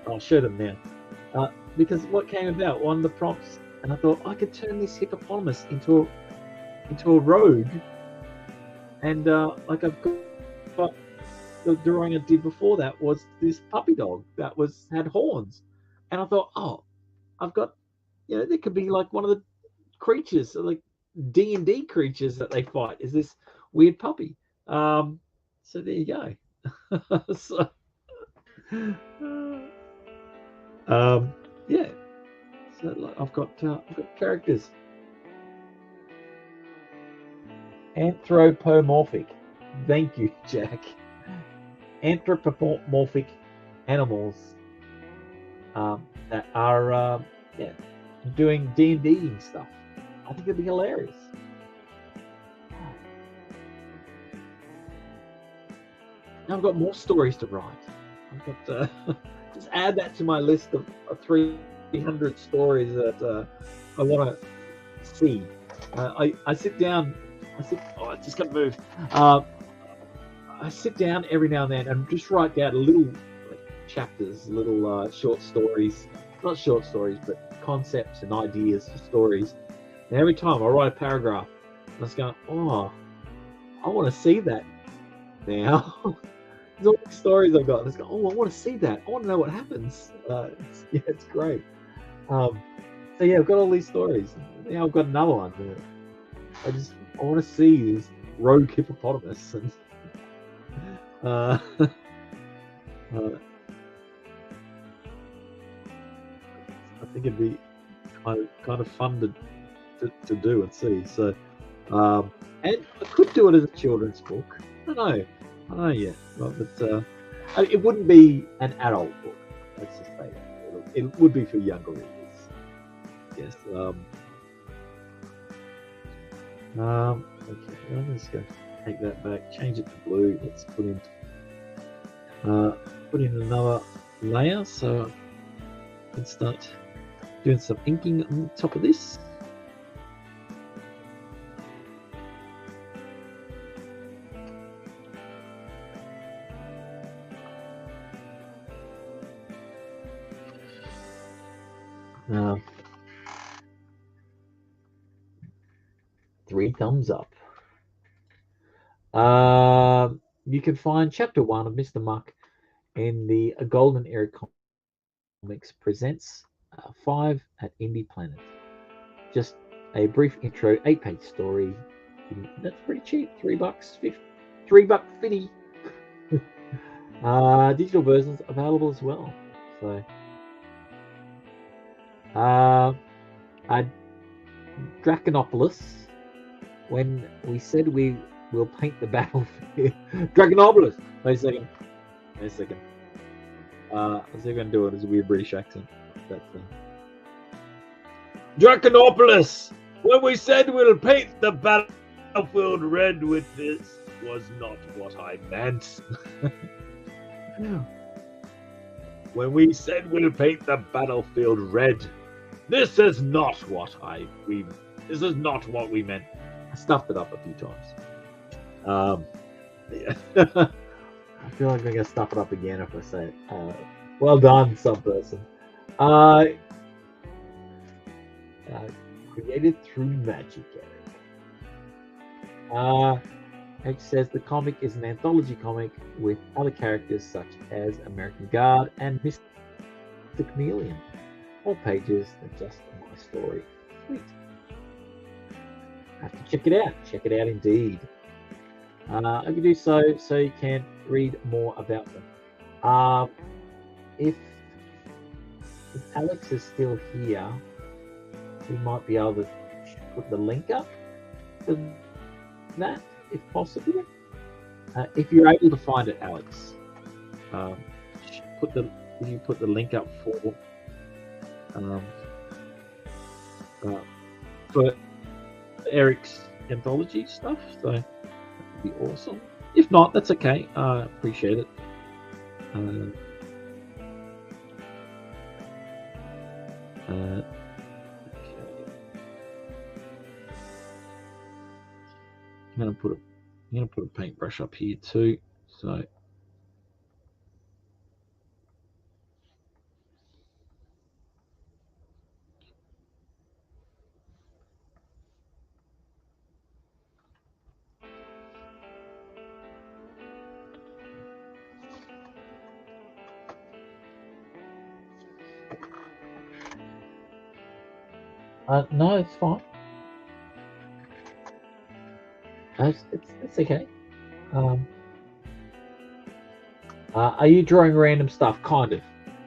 I'll show them now. Because what came about, one of the prompts, and I thought I could turn this hippopotamus into a rogue, and like I've got the drawing I did before that was this puppy dog that had horns, and I thought, oh, I've got, there could be like one of the creatures, like D&D creatures that they fight, is this weird puppy. So there you go. So, yeah. So like, I've got characters. Anthropomorphic. Thank you, Jack. Anthropomorphic animals that are doing D&D stuff. I think it'd be hilarious. Now I've got more stories to write. I've got to just add that to my list of 300 stories that I want to see. I sit down. Oh, I just got to move. I sit down every now and then and just write down little chapters, little short stories. Not short stories, but concepts and ideas for stories. And every time I write a paragraph, I was going, oh, I want to see that now. There's all these stories I've got. And I go, oh, I want to see that. I want to know what happens. It's great. So yeah, I've got all these stories. Now I've got another one. I want to see this rogue hippopotamus. And I think it'd be kind of fun to do and see. So, and I could do it as a children's book. I don't know yet, but it wouldn't be an adult book. Let's just say that. It would be for younger readers. Yes. Okay, I'm just going to take that back, change it to blue. Let's put in another layer so I can start doing some inking on top of this. Now, 3 thumbs up. You can find chapter 1 of Mr. Muck in the Golden Era Comics Presents 5 at Indie Planet. Just a brief intro, 8-page story. That's pretty cheap, $3.50. Digital versions available as well. So, Draconopolis. When we said we will paint the battlefield, Draconopolis. Wait a second. I was going to do it as a weird British accent. Draconopolis. When we said we'll paint the battlefield red with this, was not what I meant. When we said we'll paint the battlefield red, this is not what this is not what we meant. I stuffed it up a few times. Yeah. I feel like I'm gonna stuff it up again if I say it. Well done, some person. Created through magic, Eric. It says the comic is an anthology comic with other characters such as American Guard and Mr. Chameleon. All pages are just my story. Sweet. Have to check it out. Check it out indeed. I can do so you can read more about them. If if Alex is still here, we might be able to put the link up to that, if possible. If you're able to find it, Alex, if you put the link up for Eric's anthology stuff, so that would be awesome. If not, that's okay. Appreciate it. Okay. I'm gonna put a paintbrush up here too. So no, it's fine. It's okay. Are you drawing random stuff? Kind of.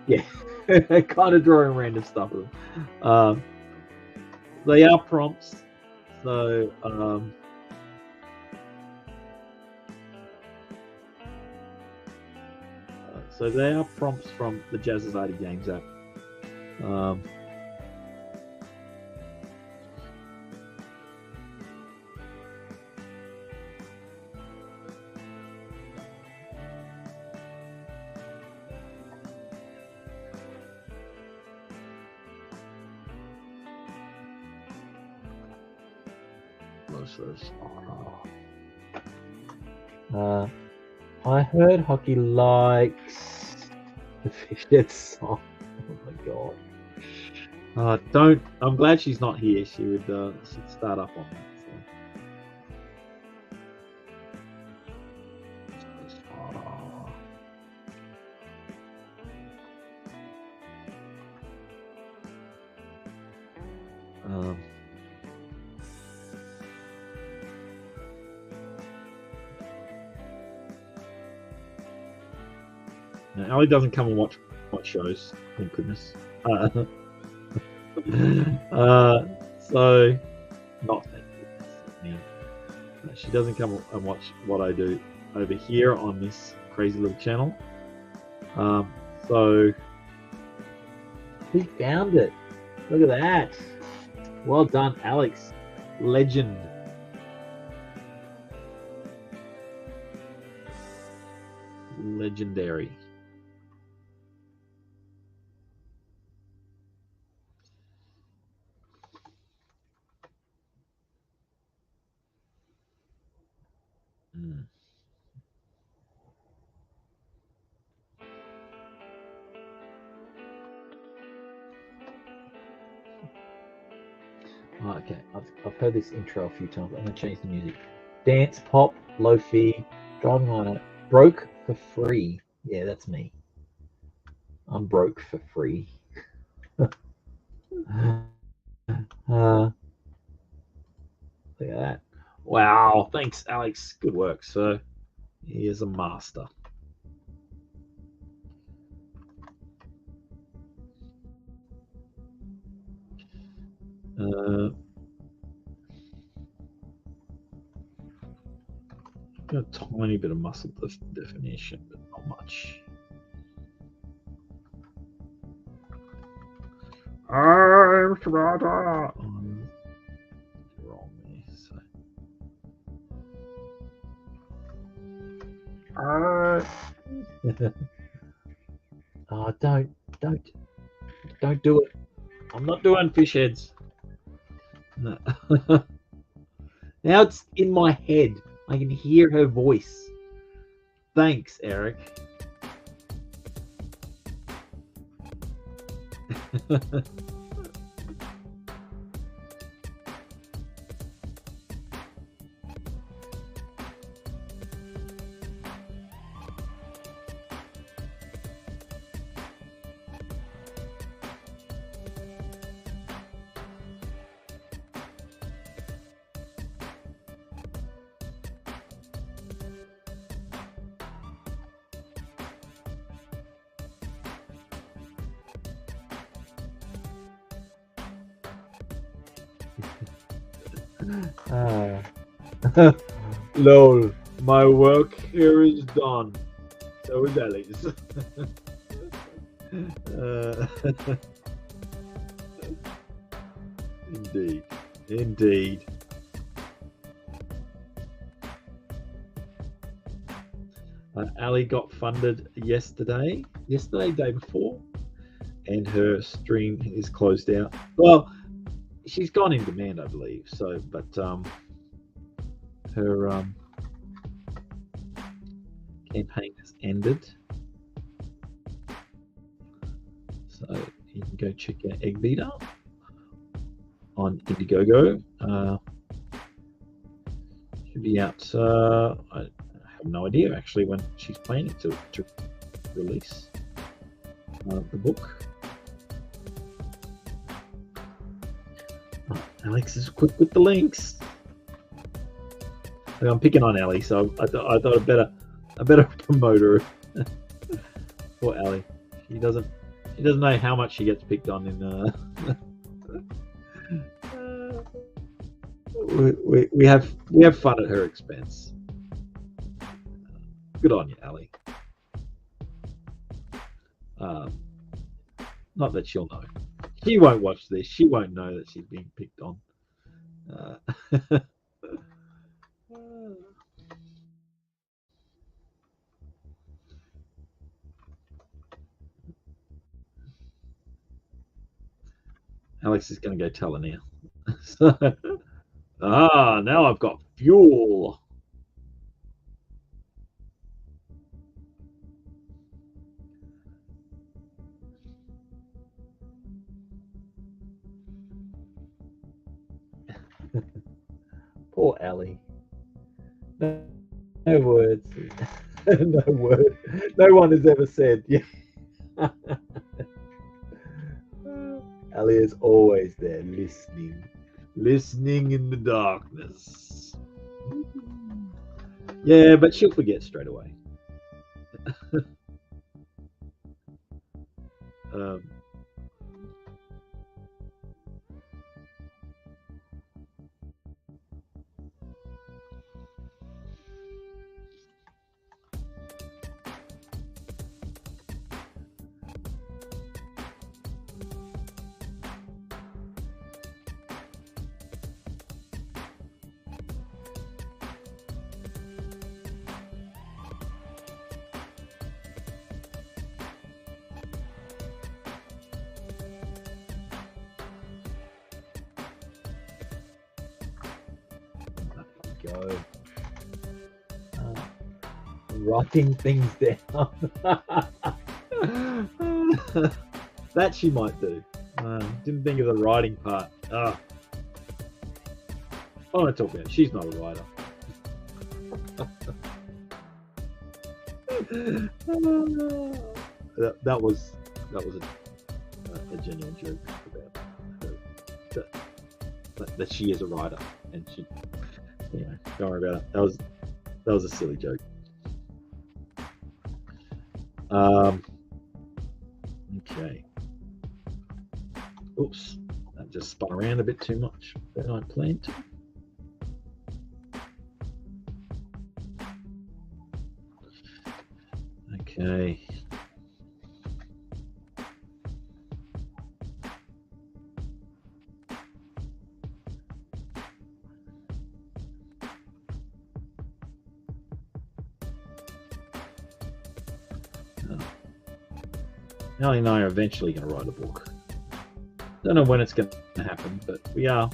Yeah. Kind of drawing random stuff. They are prompts. So so they are prompts from the Jazzanati Games app. I heard Hockey likes the Fishhead song. Oh my god. I'm glad she's not here. She would she'd start up on that. Now, Ali doesn't come and watch shows. Thank goodness. So, not thank goodness. She doesn't come and watch what I do over here on this crazy little channel. So, he found it. Look at that. Well done, Alex. Legend. Legendary. Okay, I've heard this intro a few times. I'm gonna change the music. Dance, pop, lo-fi, driving on it. Broke for free. Yeah, that's me. I'm broke for free. Look at that. Wow, thanks, Alex. Good work, sir. He is a master. Got a tiny bit of muscle definition, but not much. I'm Strata. Wrong there. So. Oh, don't do it. I'm not doing fish heads. No. Now it's in my head. I can hear her voice. Thanks, Eric. Lol, my work here is done. So is Ellie's. Indeed. Indeed. Ali got funded yesterday, day before, and her stream is closed out. Well, she's gone in demand, I believe. So, but her campaign has ended. So you can go check out Egg Beater on Indiegogo. Should be out. I have no idea actually when she's planning to release the book. Alex is quick with the links. I'm picking on Ali, so I thought I better promote her. Poor Ali. She doesn't know how much she gets picked on in. We have fun at her expense. Good on you, Ali. Not that she'll know. She won't watch this. She won't know that she's being picked on. Alex is going to go tell her now. Now I've got fuel. Poor Ellie. No words. No word. No one has ever said. Yeah. Ellie is always there, listening in the darkness. Yeah, but she'll forget straight away. Go. Writing things down. That she might do. Didn't think of the writing part. I want to talk about it. She's not a writer. that was a genuine joke about her, that she is a writer, and she. Anyway, don't worry about it. That was a silly joke. Okay. Oops, that just spun around a bit too much than I planned to. Okay. Ellie and I are eventually going to write a book. Don't know when it's going to happen, but we are.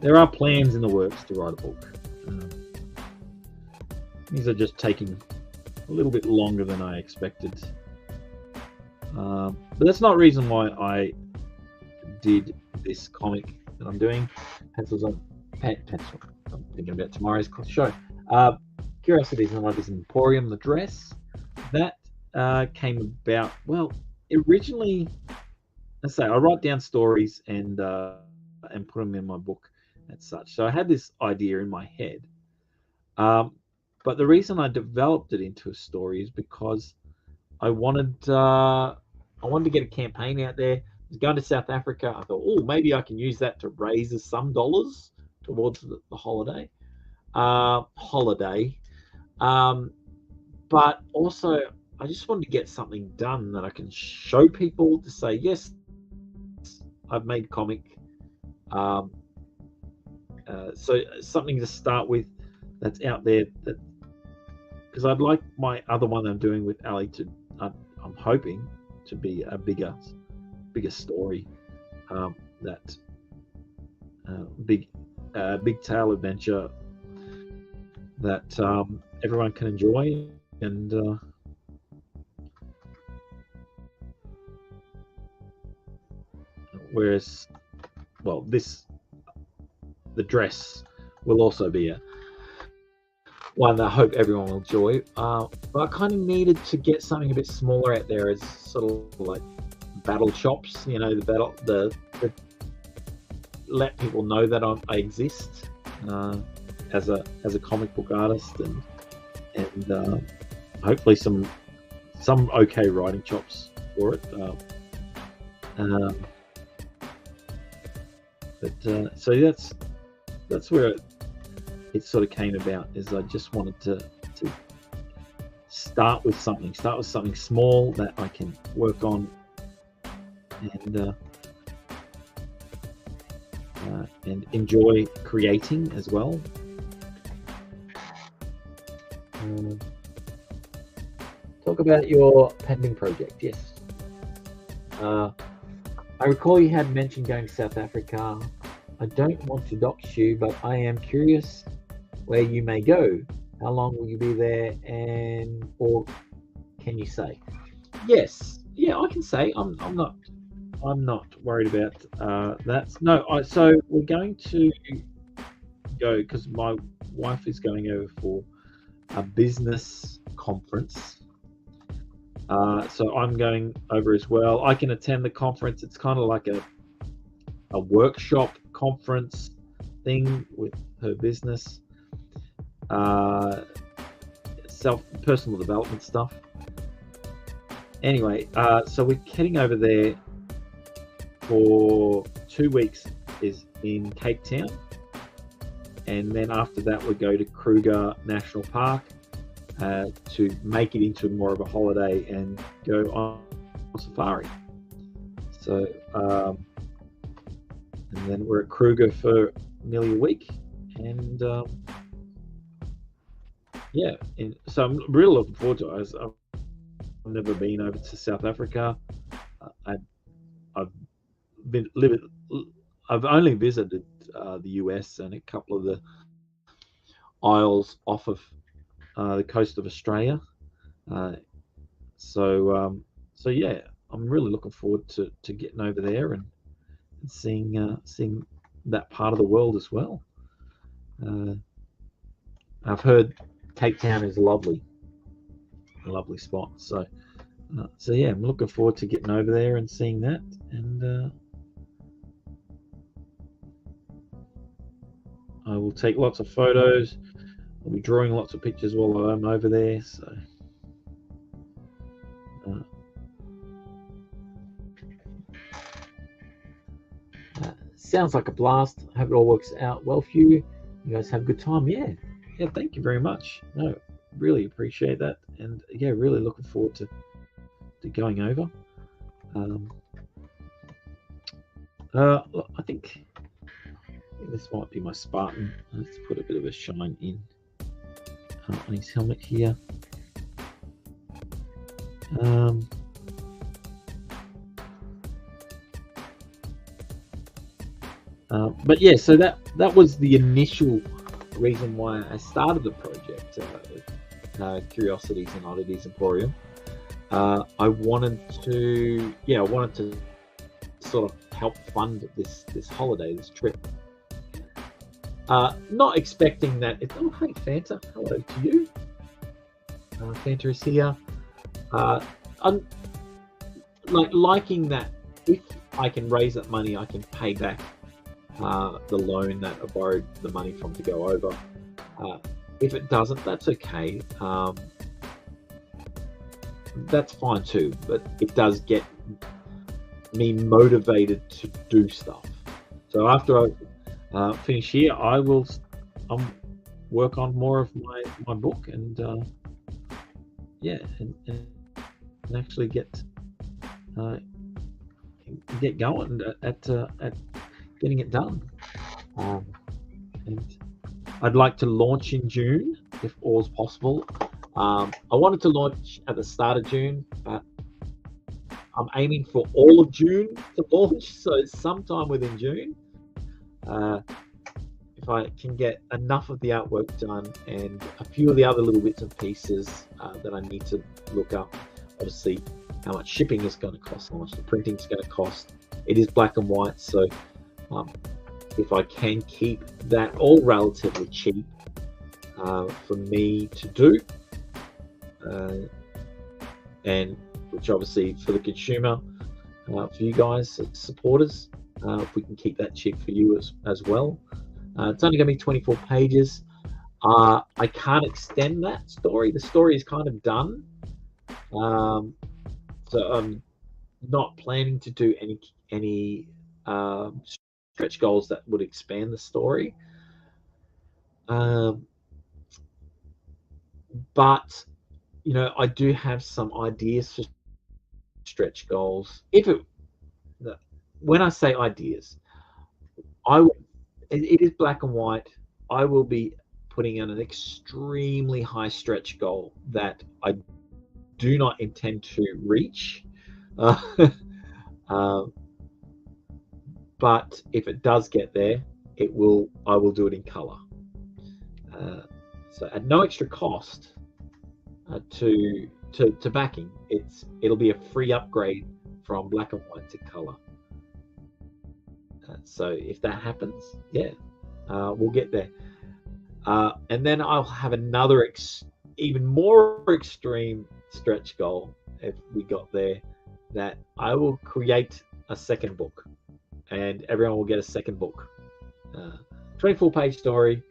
There are plans in the works to write a book. These are just taking a little bit longer than I expected. But that's not the reason why I did this comic that I'm doing. Pencils on pencil. I'm thinking about tomorrow's show. Curiosities and Wonders Emporium, the dress. That came about, well, originally, let's say I write down stories and put them in my book and such. So I had this idea in my head. But the reason I developed it into a story is because I wanted to get a campaign out there was going to South Africa. I thought, oh, maybe I can use that to raise some dollars towards the holiday. But also, I just wanted to get something done that I can show people to say, yes, I've made comic. So something to start with that's out there, that because I'd like my other one I'm doing with Ali to, I'm hoping to be a bigger story, that big tale adventure that everyone can enjoy. And whereas, well, the dress will also be one that I hope everyone will enjoy. But I kind of needed to get something a bit smaller out there, as sort of like battle chops, you know, the let people know that I exist as a comic book artist, and hopefully some okay writing chops for it. So that's where it sort of came about. Is I just wanted to start with something small that I can work on, and enjoy creating as well. Talk about your pending project. Yes. I recall you had mentioned going to South Africa. I don't want to dox you, but I am curious where you may go. How long will you be there, or can you say? Yes, yeah, I can say. I'm not worried about that. No, so we're going to go because my wife is going over for a business conference. So I'm going over as well. I can attend the conference. It's kind of like a workshop conference thing with her business, personal development stuff. Anyway, so we're heading over there for 2 weeks, is in Cape Town, and then after that we go to Kruger National Park to make it into more of a holiday and go on safari. So and then we're at Kruger for nearly a week, and yeah, and so I'm really looking forward to it. I've never been over to South Africa. I've only visited the US and a couple of the isles off of the coast of Australia. So yeah, I'm really looking forward to getting over there and seeing that part of the world as well. I've heard Cape Town is a lovely spot. So yeah, I'm looking forward to getting over there and seeing that. And I will take lots of photos. I'll be drawing lots of pictures while I'm over there. So sounds like a blast. I hope it all works out well for you. You guys have a good time. Yeah, thank you very much. No, really appreciate that, and yeah, really looking forward to going over. I think this might be my Spartan. Let's put a bit of a shine in on his helmet here. But yeah, so that was the initial reason why I started the project, Curiosities and Oddities Emporium. I wanted to sort of help fund this holiday, this trip. Not expecting that. Oh, hey Fanta, hello to you. Fanta is here. I'm liking that if I can raise that money, I can pay back the loan that I borrowed the money from to go over. If it doesn't, that's okay. That's fine too. But it does get me motivated to do stuff. So after I finish here, I will work on more of my book and and actually get going at getting it done. And I'd like to launch in June if all's possible. I wanted to launch at the start of June, but I'm aiming for all of June to launch, so sometime within June. If I can get enough of the artwork done and a few of the other little bits and pieces that I need to look up, obviously how much shipping is going to cost, how much the printing is going to cost. It is black and white, so if I can keep that all relatively cheap for me to do, and which obviously for the consumer, for you guys supporters, if we can keep that cheap for you as well. It's only going to be 24 pages. I can't extend that story. The story is kind of done. So I'm not planning to do any stretch goals that would expand the story. But I do have some ideas for stretch goals. When I say ideas, it is black and white. I will be putting in an extremely high stretch goal that I do not intend to reach. But if it does get there, I will do it in color. So at no extra cost to backing, it'll be a free upgrade from black and white to color. So if that happens, we'll get there. And then I'll have another even more extreme stretch goal if we got there, that I will create a second book and everyone will get a second book. 24-page story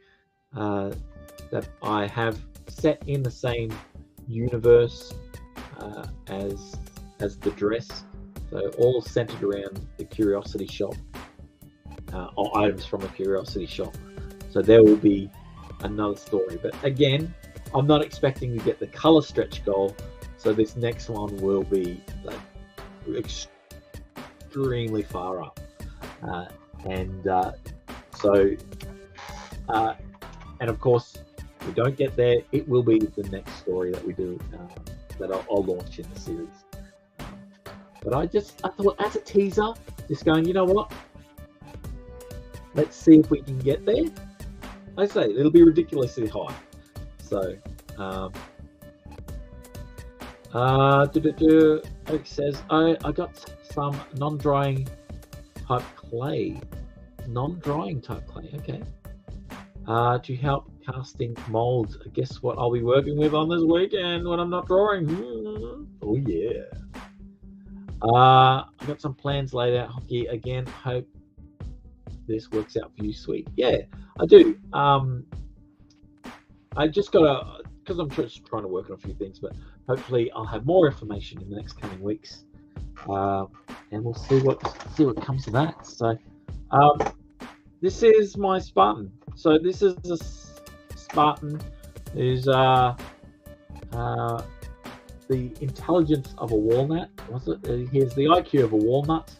that I have set in the same universe as the dress, so all centered around the Curiosity Shop, or items from a Curiosity Shop. So there will be another story, but again, I'm not expecting to get the color stretch goal, so this next one will be like extremely far up, and of course, if we don't get there, it will be the next story that we do, that I'll launch in the series. But I thought, as a teaser, just going, you know what? Let's see if we can get there. I say it'll be ridiculously high. So, Eric says, I got some non-drying type clay. Non-drying type clay, okay. To help casting molds. Guess what I'll be working with on this weekend when I'm not drawing? Oh yeah. I got some plans laid out, Hockey. Again, hope this works out for you, sweet. Yeah, I do. I just gotta, because I'm just trying to work on a few things, but hopefully I'll have more information in the next coming weeks, and we'll see what comes of that. So, this is my Spartan. So this is a Spartan who's the intelligence of a walnut. What's it? He has the IQ of a walnut,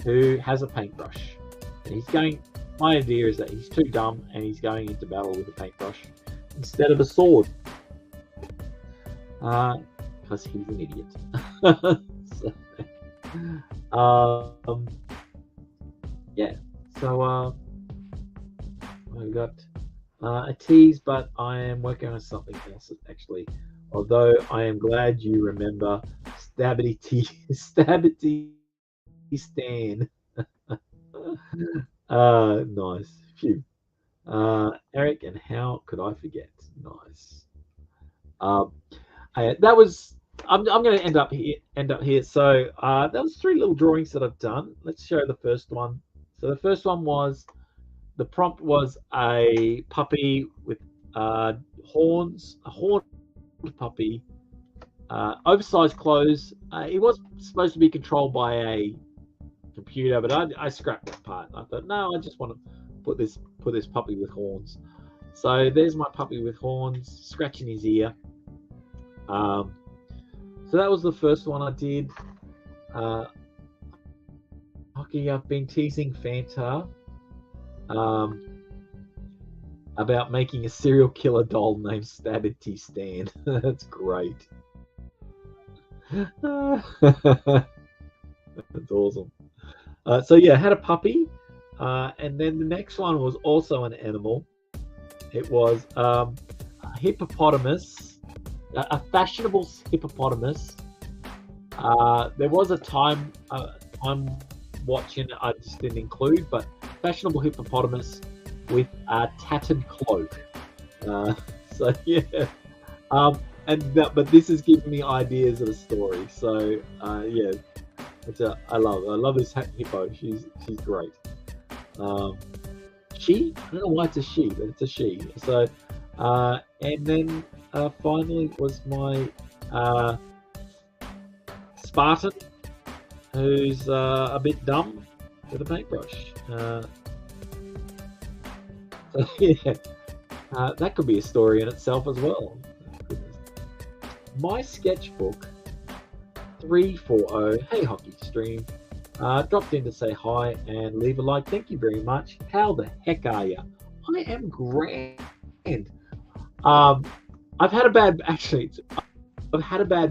who has a paintbrush. And he's going. My idea is that he's too dumb and he's going into battle with a paintbrush instead of a sword, because he's an idiot. So I got a tease, but I am working on something else actually. Although I am glad you remember Stabity Stan. Nice. Phew. Eric, and how could I forget? Nice. That was. I'm going to end up here. So that was 3 little drawings that I've done. Let's show the first one. So the first one was, the prompt was a puppy with horns, a horned puppy, oversized clothes. He was supposed to be controlled by computer, but I scrapped that part. I thought, no, I just want to put this puppy with horns. So there's my puppy with horns, scratching his ear. So that was the first one I did. Hockey, I've been teasing Fanta about making a serial killer doll named Stabity Stan. That's great. That's awesome. So yeah, I had a puppy, and then the next one was also an animal. It was a hippopotamus, a fashionable hippopotamus. There was a time watching I just didn't include, but fashionable hippopotamus with a tattered cloak. So yeah, but this is giving me ideas of a story. So yeah, I love this hippo. She's great. She, I don't know why it's a she, but it's a she. So and then finally was my Spartan, who's a bit dumb with a paintbrush. So yeah, that could be a story in itself as well. My sketchbook 340. Hey Hockey Stream, dropped in to say hi and leave a like. Thank you very much. How the heck are you? I am grand. I've had a bad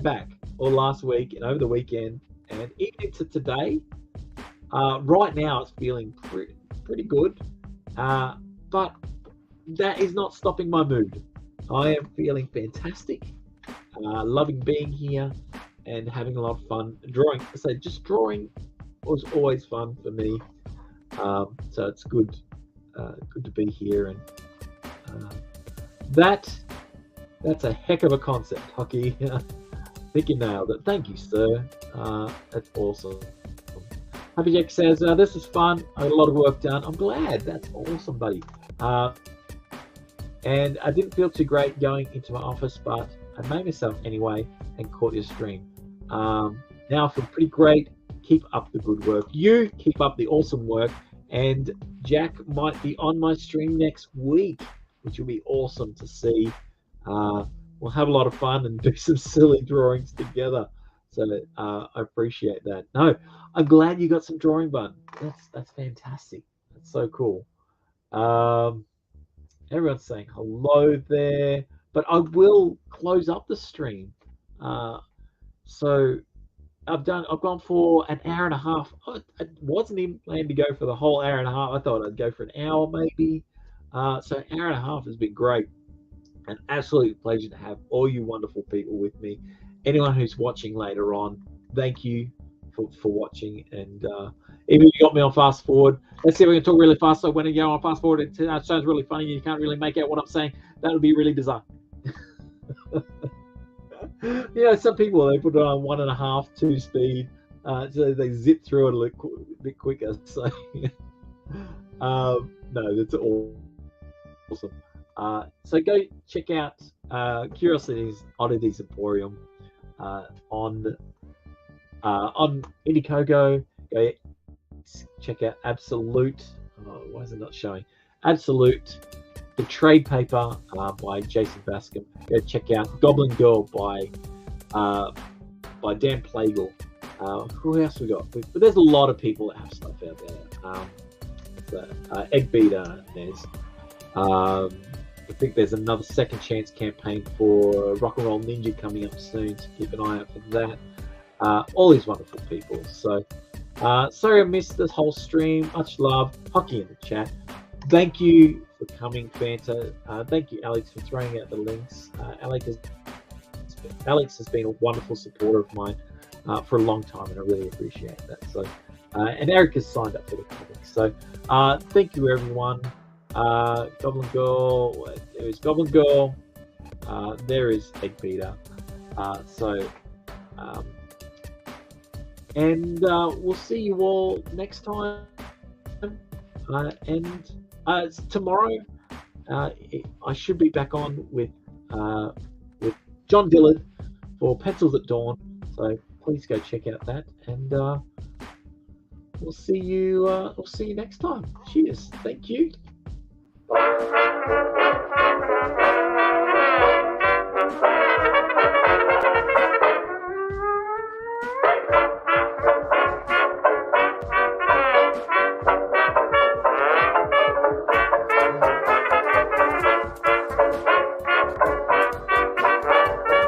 back all last week and over the weekend, and even into today. Right now it's feeling pretty good, but that is not stopping my mood. I am feeling fantastic, loving being here and having a lot of fun drawing. So just drawing was always fun for me. So it's good to be here, and that's a heck of a concept, Hockey. I think you nailed it. Thank you, sir. That's awesome. Happy Jack says, this is fun. I had a lot of work done. I'm glad. That's awesome, buddy. And I didn't feel too great going into my office, but I made myself anyway and caught your stream. Now I feel pretty great. Keep up the good work. You keep up the awesome work. And Jack might be on my stream next week, which will be awesome to see. We'll have a lot of fun and do some silly drawings together. So I appreciate that. No, I'm glad you got some drawing bun. That's fantastic. That's so cool. Everyone's saying hello there, but I will close up the stream. So I've gone for an hour and a half. I wasn't even planning to go for the whole hour and a half. I thought I'd go for an hour maybe. So an hour and a half has been great. An absolute pleasure to have all you wonderful people with me. Anyone who's watching later on, thank you for watching. And even if you got me on fast forward, let's see if we can talk really fast. So when you go on fast forward, it sounds really funny and you can't really make out what I'm saying. That would be really bizarre. Some people, they put it on 1.5, 2 speed, so they zip through it a bit quicker. So no, that's awesome. So go check out Curiosities Oddities Emporium on Indiegogo. Go check out Absolute. Why is it not showing? Absolute, the trade paper by Jason Bascom. Go check out Goblin Girl by Dan Plagle. Who else we got? But there's a lot of people that have stuff out there. Egg Beater. There's I think there's another Second Chance campaign for Rock and Roll Ninja coming up soon, so keep an eye out for that. All these wonderful people. So sorry I missed this whole stream. Much love. Hockey in the chat. Thank you for coming, Fanta. Thank you, Alex, for throwing out the links. Alex has been a wonderful supporter of mine for a long time, and I really appreciate that. So, and Eric has signed up for the comics. So thank you, everyone. Goblin Girl, there is Goblin Girl, there is Egg Beater. And we'll see you all next time. And tomorrow, I should be back on with John Dillard for Pencils at Dawn. So please go check out that. And we'll see you next time. Cheers. Thank you.